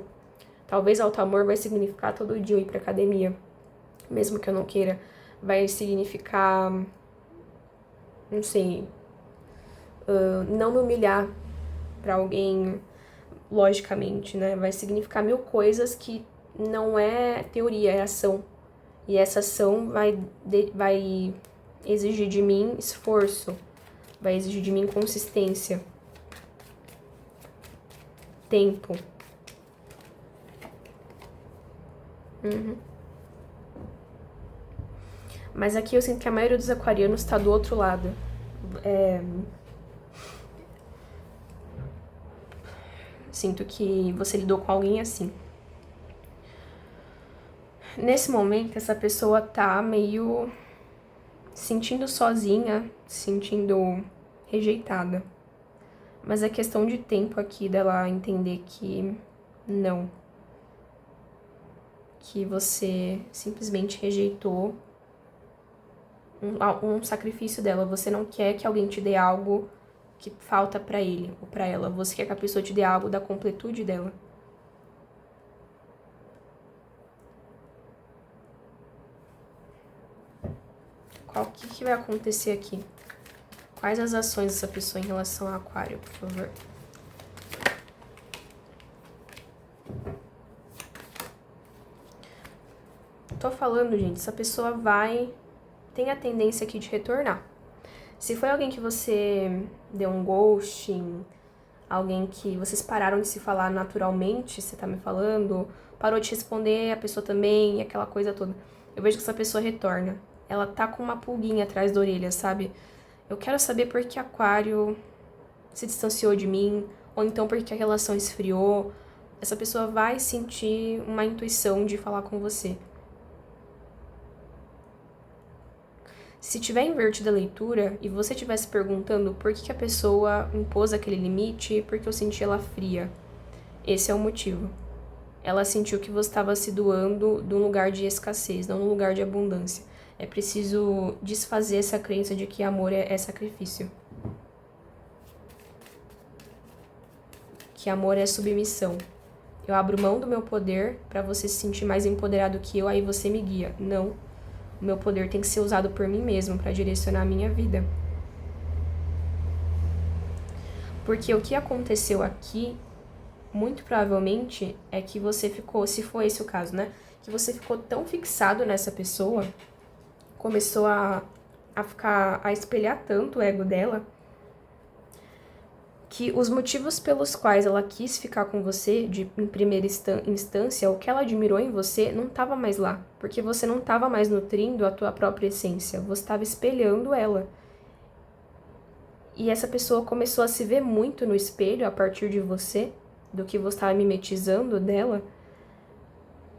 Talvez auto-amor vai significar todo dia eu ir pra academia. Mesmo que eu não queira. Vai significar, não sei, não me humilhar pra alguém, logicamente, né? Vai significar 1000 coisas que não é teoria, é ação. E essa ação vai exigir de mim esforço, vai exigir de mim consistência, tempo. Mas aqui eu sinto que a maioria dos aquarianos tá do outro lado. Sinto que você lidou com alguém assim. Nesse momento, essa pessoa tá meio se sentindo sozinha, se sentindo rejeitada. Mas é questão de tempo aqui dela entender que não. Que você simplesmente rejeitou um sacrifício dela. Você não quer que alguém te dê algo que falta pra ele ou pra ela. Você quer que a pessoa te dê algo da completude dela. O que vai acontecer aqui? Quais as ações dessa pessoa em relação ao Aquário, por favor? Tô falando, gente, essa pessoa tem a tendência aqui de retornar. Se foi alguém que você deu um ghosting, alguém que vocês pararam de se falar naturalmente, você tá me falando, parou de responder, a pessoa também, aquela coisa toda. Eu vejo que essa pessoa retorna. Ela tá com uma pulguinha atrás da orelha, sabe? Eu quero saber por que Aquário se distanciou de mim, ou então por que a relação esfriou. Essa pessoa vai sentir uma intuição de falar com você. Se tiver invertida a leitura e você estiver se perguntando por que a pessoa impôs aquele limite, porque eu senti ela fria, esse é o motivo. Ela sentiu que você estava se doando de um lugar de escassez, não num lugar de abundância. É preciso desfazer essa crença de que amor é sacrifício. Que amor é submissão. Eu abro mão do meu poder para você se sentir mais empoderado que eu, aí você me guia. Não. O meu poder tem que ser usado por mim mesmo para direcionar a minha vida. Porque o que aconteceu aqui, muito provavelmente, é que você ficou, se for esse o caso, né? Que você ficou tão fixado nessa pessoa, começou a espelhar tanto o ego dela, que os motivos pelos quais ela quis ficar com você, em primeira instância, o que ela admirou em você, não estava mais lá. Porque você não estava mais nutrindo a tua própria essência, você estava espelhando ela. E essa pessoa começou a se ver muito no espelho a partir de você, do que você estava mimetizando dela.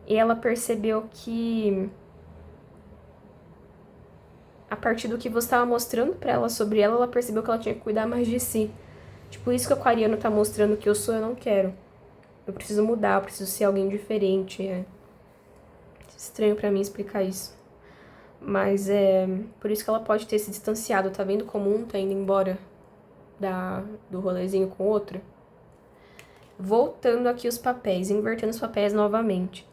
E ela percebeu que, a partir do que você estava mostrando pra ela sobre ela, ela percebeu que ela tinha que cuidar mais de si. Tipo, isso que o aquariano tá mostrando que eu sou, eu não quero. Eu preciso mudar, eu preciso ser alguém diferente. É estranho pra mim explicar isso. Mas é por isso que ela pode ter se distanciado. Tá vendo como um tá indo embora do rolezinho com o outro? Voltando aqui os papéis, invertendo os papéis novamente.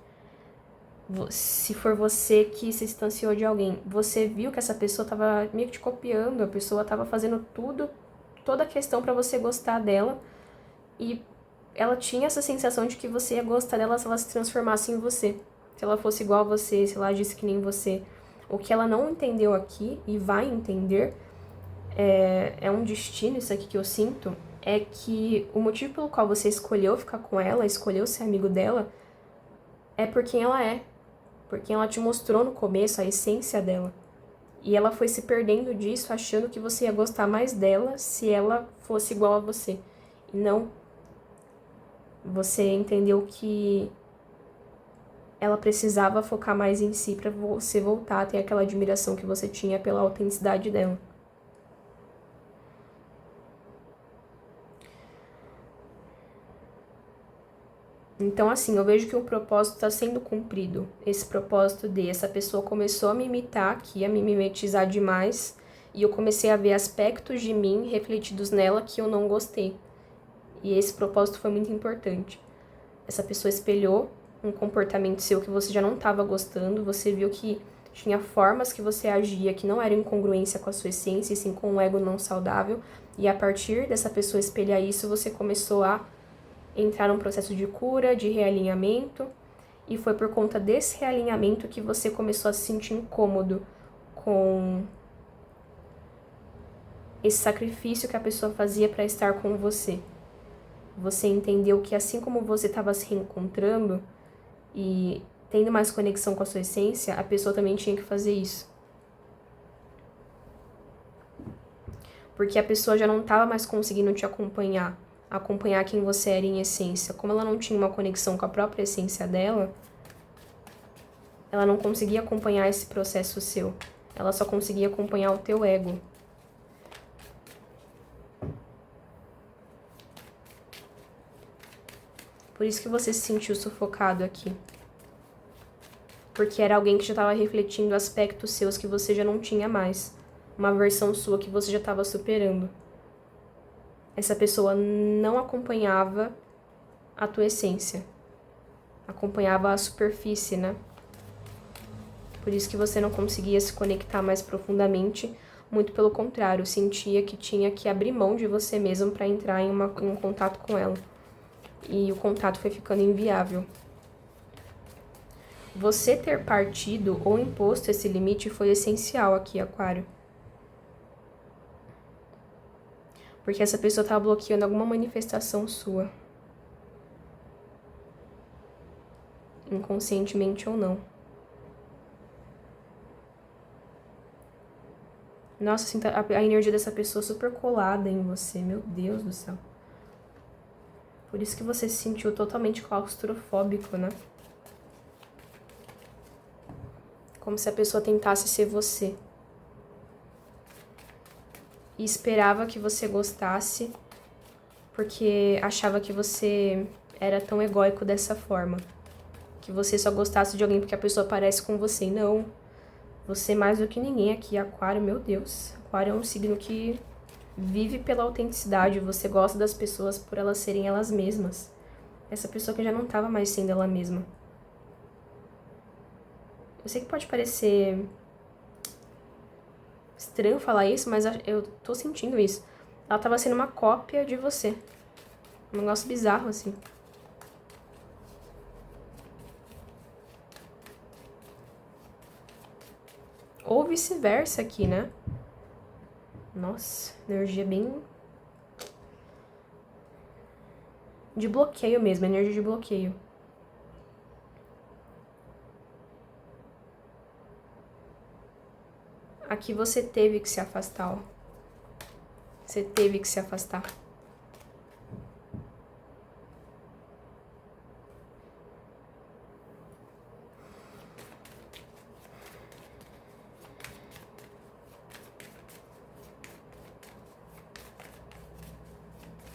Se for você que se distanciou de alguém, você viu que essa pessoa tava meio que te copiando, a pessoa tava fazendo tudo, toda a questão pra você gostar dela, e ela tinha essa sensação de que você ia gostar dela se ela se transformasse em você, se ela fosse igual a você, se ela agisse que nem você. O que ela não entendeu aqui, e vai entender, é um destino, isso aqui que eu sinto, é que o motivo pelo qual você escolheu ficar com ela, escolheu ser amigo dela, é por quem ela é. Porque ela te mostrou no começo a essência dela. E ela foi se perdendo disso, achando que você ia gostar mais dela se ela fosse igual a você. E não. Você entendeu que ela precisava focar mais em si pra você voltar a ter aquela admiração que você tinha pela autenticidade dela. Então, assim, eu vejo que o propósito está sendo cumprido. Esse propósito de essa pessoa começou a me imitar aqui, a me mimetizar demais, e eu comecei a ver aspectos de mim refletidos nela que eu não gostei. E esse propósito foi muito importante. Essa pessoa espelhou um comportamento seu que você já não estava gostando, você viu que tinha formas que você agia que não eram em congruência com a sua essência, e sim com um ego não saudável, e a partir dessa pessoa espelhar isso, você começou a entrar num processo de cura, de realinhamento, e foi por conta desse realinhamento que você começou a se sentir incômodo com esse sacrifício que a pessoa fazia para estar com você. Você entendeu que assim como você estava se reencontrando e tendo mais conexão com a sua essência, a pessoa também tinha que fazer isso. Porque a pessoa já não estava mais conseguindo te acompanhar quem você era em essência. Como ela não tinha uma conexão com a própria essência dela, ela não conseguia acompanhar esse processo seu. Ela só conseguia acompanhar o teu ego. Por isso que você se sentiu sufocado aqui. Porque era alguém que já estava refletindo aspectos seus que você já não tinha mais. Uma versão sua que você já estava superando. Essa pessoa não acompanhava a tua essência. Acompanhava a superfície, né? Por isso que você não conseguia se conectar mais profundamente. Muito pelo contrário, sentia que tinha que abrir mão de você mesmo para entrar em um contato com ela. E o contato foi ficando inviável. Você ter partido ou imposto esse limite foi essencial aqui, Aquário. Porque essa pessoa tá bloqueando alguma manifestação sua. Inconscientemente ou não. Nossa, assim, a energia dessa pessoa super colada em você. Meu Deus do céu. Por isso que você se sentiu totalmente claustrofóbico, né? Como se a pessoa tentasse ser você. E esperava que você gostasse, porque achava que você era tão egóico dessa forma. Que você só gostasse de alguém porque a pessoa parece com você. E não. Você mais do que ninguém aqui, Aquário, meu Deus. Aquário é um signo que vive pela autenticidade. Você gosta das pessoas por elas serem elas mesmas. Essa pessoa que já não estava mais sendo ela mesma. Eu sei que pode parecer Estranho falar isso, mas eu tô sentindo isso. Ela tava sendo uma cópia de você. Um negócio bizarro, assim. Ou vice-versa aqui, né? Nossa, energia bem... de bloqueio mesmo, energia de bloqueio. Aqui você teve que se afastar, ó. Você teve que se afastar.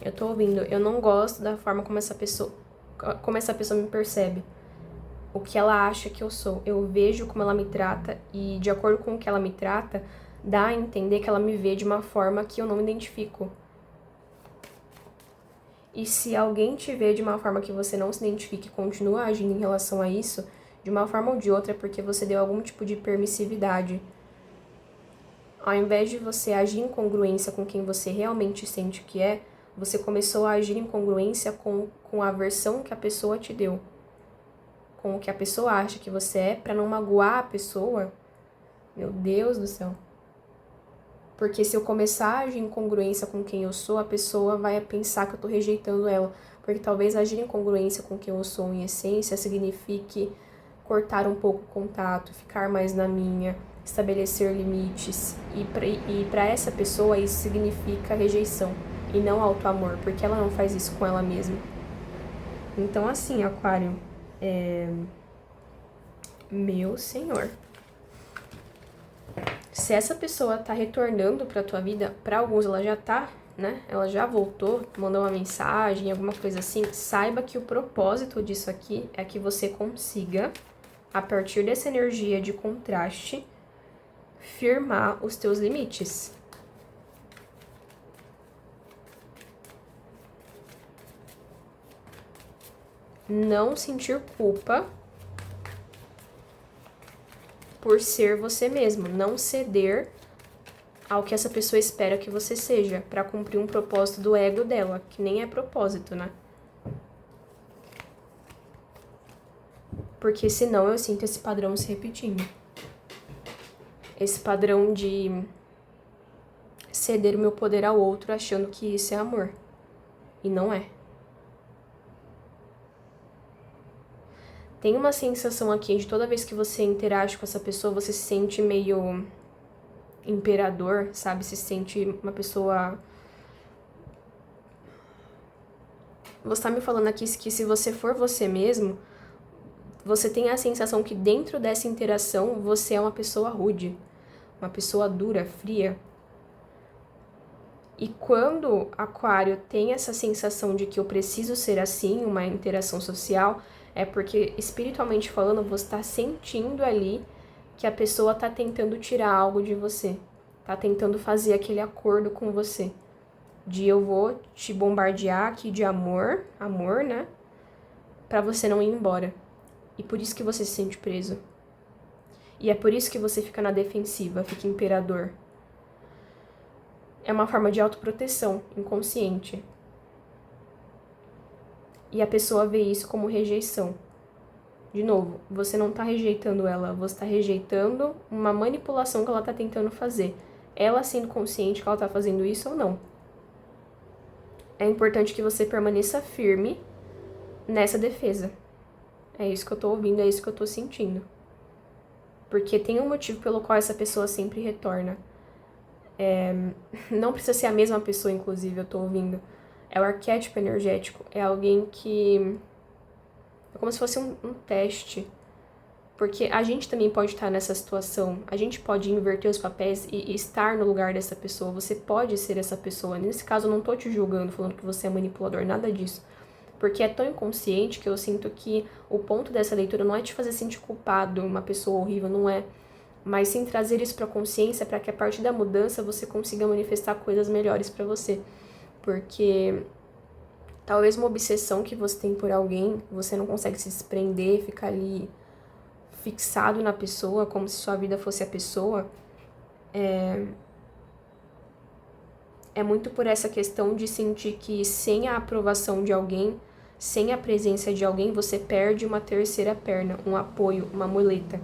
Eu tô ouvindo, eu não gosto da forma como essa pessoa me percebe. O que ela acha que eu sou. Eu vejo como ela me trata e, de acordo com o que ela me trata, dá a entender que ela me vê de uma forma que eu não me identifico. E se alguém te vê de uma forma que você não se identifica e continua agindo em relação a isso, de uma forma ou de outra, é porque você deu algum tipo de permissividade. Ao invés de você agir em congruência com quem você realmente sente que é, você começou a agir em congruência com a versão que a pessoa te deu. Com o que a pessoa acha que você é, pra não magoar a pessoa. Meu Deus do céu. Porque se eu começar a agir em congruência com quem eu sou, a pessoa vai pensar que eu tô rejeitando ela. Porque talvez agir em congruência com quem eu sou em essência signifique cortar um pouco o contato, ficar mais na minha, estabelecer limites. E para essa pessoa isso significa rejeição e não auto-amor, porque ela não faz isso com ela mesma. Então assim, Aquário, meu senhor. Se essa pessoa tá retornando pra tua vida, pra alguns ela já tá, né? Ela já voltou, mandou uma mensagem, alguma coisa assim. Saiba que o propósito disso aqui é que você consiga, a partir dessa energia de contraste, firmar os teus limites. Não sentir culpa por ser você mesmo, não ceder ao que essa pessoa espera que você seja, pra cumprir um propósito do ego dela, que nem é propósito, né? Porque senão eu sinto esse padrão se repetindo. Esse padrão de ceder o meu poder ao outro achando que isso é amor. E não é. Tem uma sensação aqui de toda vez que você interage com essa pessoa, você se sente meio imperador, sabe? Se sente uma pessoa... Você tá me falando aqui que se você for você mesmo, você tem a sensação que dentro dessa interação você é uma pessoa rude, uma pessoa dura, fria. E quando Aquário tem essa sensação de que eu preciso ser assim, uma interação social, é porque, espiritualmente falando, você está sentindo ali que a pessoa está tentando tirar algo de você. Está tentando fazer aquele acordo com você. De eu vou te bombardear aqui de amor, né? Pra você não ir embora. E por isso que você se sente preso. E é por isso que você fica na defensiva, fica imperador. É uma forma de autoproteção inconsciente. E a pessoa vê isso como rejeição. De novo, você não tá rejeitando ela, você tá rejeitando uma manipulação que ela tá tentando fazer. Ela sendo consciente que ela tá fazendo isso ou não. É importante que você permaneça firme nessa defesa. É isso que eu tô ouvindo, é isso que eu tô sentindo. Porque tem um motivo pelo qual essa pessoa sempre retorna. Não precisa ser a mesma pessoa, inclusive, eu tô ouvindo. É o arquétipo energético. É alguém que... é como se fosse um teste. Porque a gente também pode estar nessa situação. A gente pode inverter os papéis e estar no lugar dessa pessoa. Você pode ser essa pessoa. Nesse caso, eu não tô te julgando, falando que você é manipulador, nada disso. Porque é tão inconsciente que eu sinto que o ponto dessa leitura não é te fazer sentir culpado, uma pessoa horrível, não é. Mas sim trazer isso pra consciência para que a partir da mudança você consiga manifestar coisas melhores pra você. Porque talvez uma obsessão que você tem por alguém, você não consegue se desprender, ficar ali fixado na pessoa, como se sua vida fosse a pessoa, É muito por essa questão de sentir que sem a aprovação de alguém, sem a presença de alguém, você perde uma terceira perna, um apoio, uma muleta.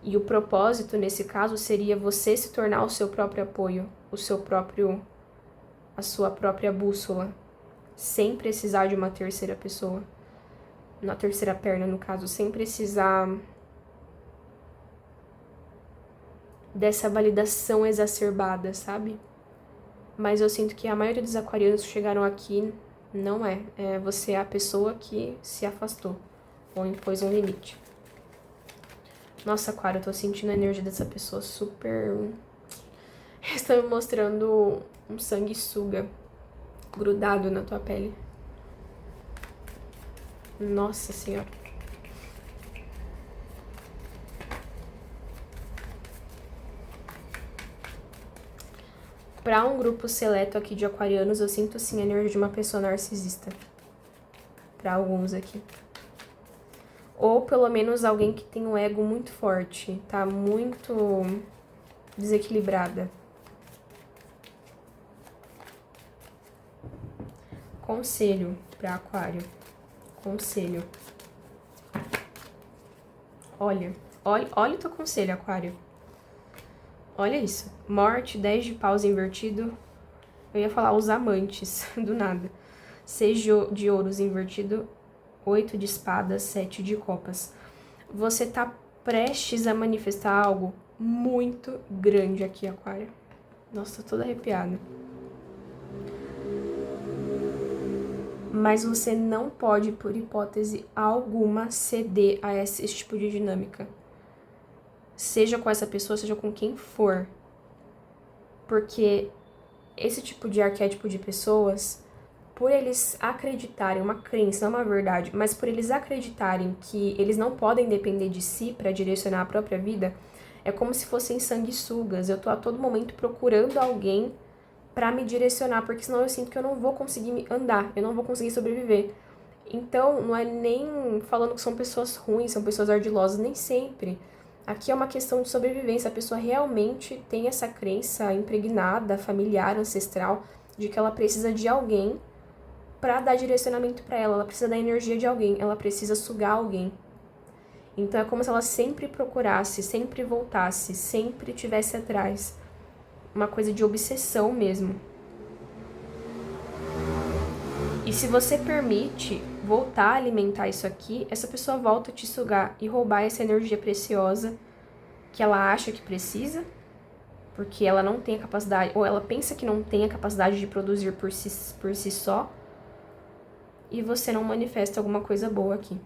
E o propósito, nesse caso, seria você se tornar o seu próprio apoio, a sua própria bússola, sem precisar de uma terceira pessoa. Na terceira perna, no caso, sem precisar dessa validação exacerbada, sabe? Mas eu sinto que a maioria dos aquarianos que chegaram aqui não é. Você é a pessoa que se afastou ou impôs um limite. Nossa, Aquário, eu tô sentindo a energia dessa pessoa super... Está me mostrando um sanguessuga grudado na tua pele. Nossa Senhora. Para um grupo seleto aqui de aquarianos, eu sinto sim a energia de uma pessoa narcisista. Para alguns aqui. Ou pelo menos alguém que tem um ego muito forte, tá muito desequilibrada. Conselho para Aquário. Conselho. Olha o teu conselho, Aquário. Olha isso. Morte, 10 de paus invertido. Eu ia falar os amantes, do nada. 6 de ouros invertido. 8 de espadas, 7 de copas. Você tá prestes a manifestar algo muito grande aqui, Aquário. Nossa, tô toda arrepiada. Mas você não pode, por hipótese alguma, ceder a esse tipo de dinâmica. Seja com essa pessoa, seja com quem for. Porque esse tipo de arquétipo de pessoas, por eles acreditarem, uma crença, não uma verdade, mas por eles acreditarem que eles não podem depender de si para direcionar a própria vida, é como se fossem sanguessugas. Eu tô a todo momento procurando alguém para me direcionar, porque senão eu sinto que eu não vou conseguir andar, eu não vou conseguir sobreviver. Então, não é nem falando que são pessoas ruins, são pessoas ardilosas, nem sempre. Aqui é uma questão de sobrevivência. A pessoa realmente tem essa crença impregnada, familiar, ancestral, de que ela precisa de alguém para dar direcionamento para ela. Ela precisa da energia de alguém, ela precisa sugar alguém. Então, é como se ela sempre procurasse, sempre voltasse, sempre tivesse atrás. Uma coisa de obsessão mesmo. E se você permite voltar a alimentar isso aqui, essa pessoa volta a te sugar e roubar essa energia preciosa que ela acha que precisa, porque ela não tem a capacidade, ou ela pensa que não tem a capacidade de produzir por si só, e você não manifesta alguma coisa boa aqui.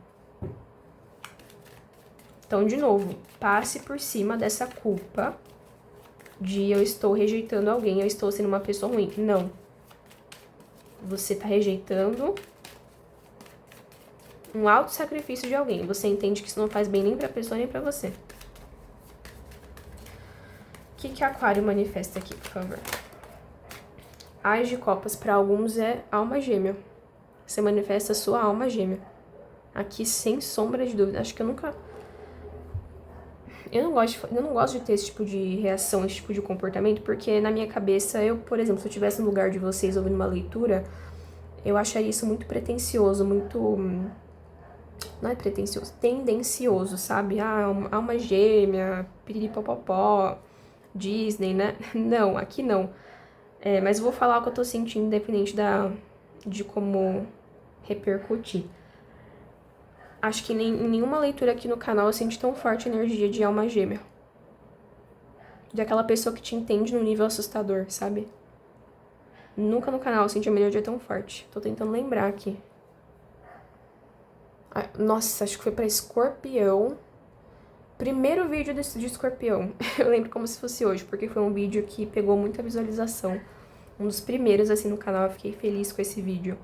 Então, de novo, passe por cima dessa culpa de eu estou rejeitando alguém, eu estou sendo uma pessoa ruim. Não. Você está rejeitando um alto sacrifício de alguém. Você entende que isso não faz bem nem pra pessoa, nem pra você. O que Aquário manifesta aqui, por favor? Ás de copas, para alguns, é alma gêmea. Você manifesta a sua alma gêmea. Aqui, sem sombra de dúvida. Acho que eu nunca... Eu não gosto de ter esse tipo de reação, esse tipo de comportamento, porque na minha cabeça, eu, por exemplo, se eu estivesse no lugar de vocês ouvindo uma leitura, eu acharia isso muito pretensioso, muito... Não é pretensioso, tendencioso, sabe? Ah, alma gêmea, piripopopó, Disney, né? Não, aqui não. Mas vou falar o que eu tô sentindo, independente de como repercutir. Acho que em nenhuma leitura aqui no canal eu senti tão forte a energia de alma gêmea. De aquela pessoa que te entende num nível assustador, sabe? Nunca no canal eu senti uma energia tão forte. Tô tentando lembrar aqui. Nossa, acho que foi pra Escorpião. Primeiro vídeo de Escorpião. Eu lembro como se fosse hoje, porque foi um vídeo que pegou muita visualização. Um dos primeiros, assim, no canal. Eu fiquei feliz com esse vídeo.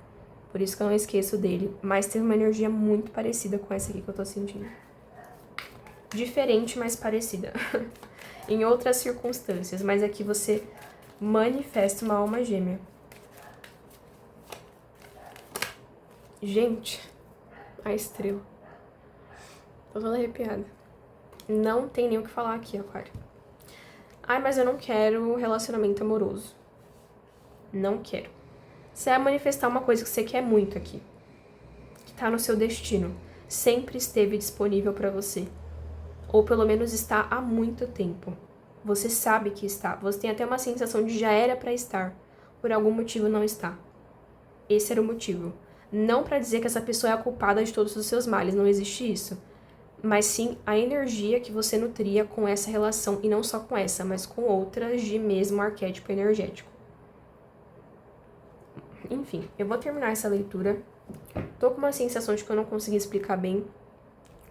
Por isso que eu não esqueço dele. Mas teve uma energia muito parecida com essa aqui que eu tô sentindo. Diferente, mas parecida. Em outras circunstâncias. Mas aqui você manifesta uma alma gêmea. Gente, a estrela. Tô toda arrepiada. Não tem nem o que falar aqui, Aquário. Ai, mas eu não quero relacionamento amoroso. Não quero. Você vai manifestar uma coisa que você quer muito aqui. Que tá no seu destino. Sempre esteve disponível pra você. Ou pelo menos está há muito tempo. Você sabe que está. Você tem até uma sensação de já era pra estar. Por algum motivo não está. Esse era o motivo. Não pra dizer que essa pessoa é a culpada de todos os seus males. Não existe isso. Mas sim a energia que você nutria com essa relação, e não só com essa, mas com outras de mesmo arquétipo energético. Enfim, eu vou terminar essa leitura. Tô com uma sensação de que eu não consegui explicar bem.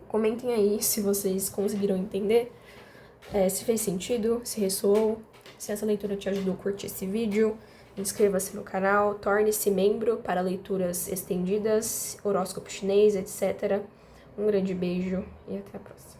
Comentem aí se vocês conseguiram entender, se fez sentido, se ressoou, se essa leitura te ajudou a curtir esse vídeo. Inscreva-se no canal, torne-se membro para leituras estendidas, horóscopo chinês, etc. Um grande beijo e até a próxima.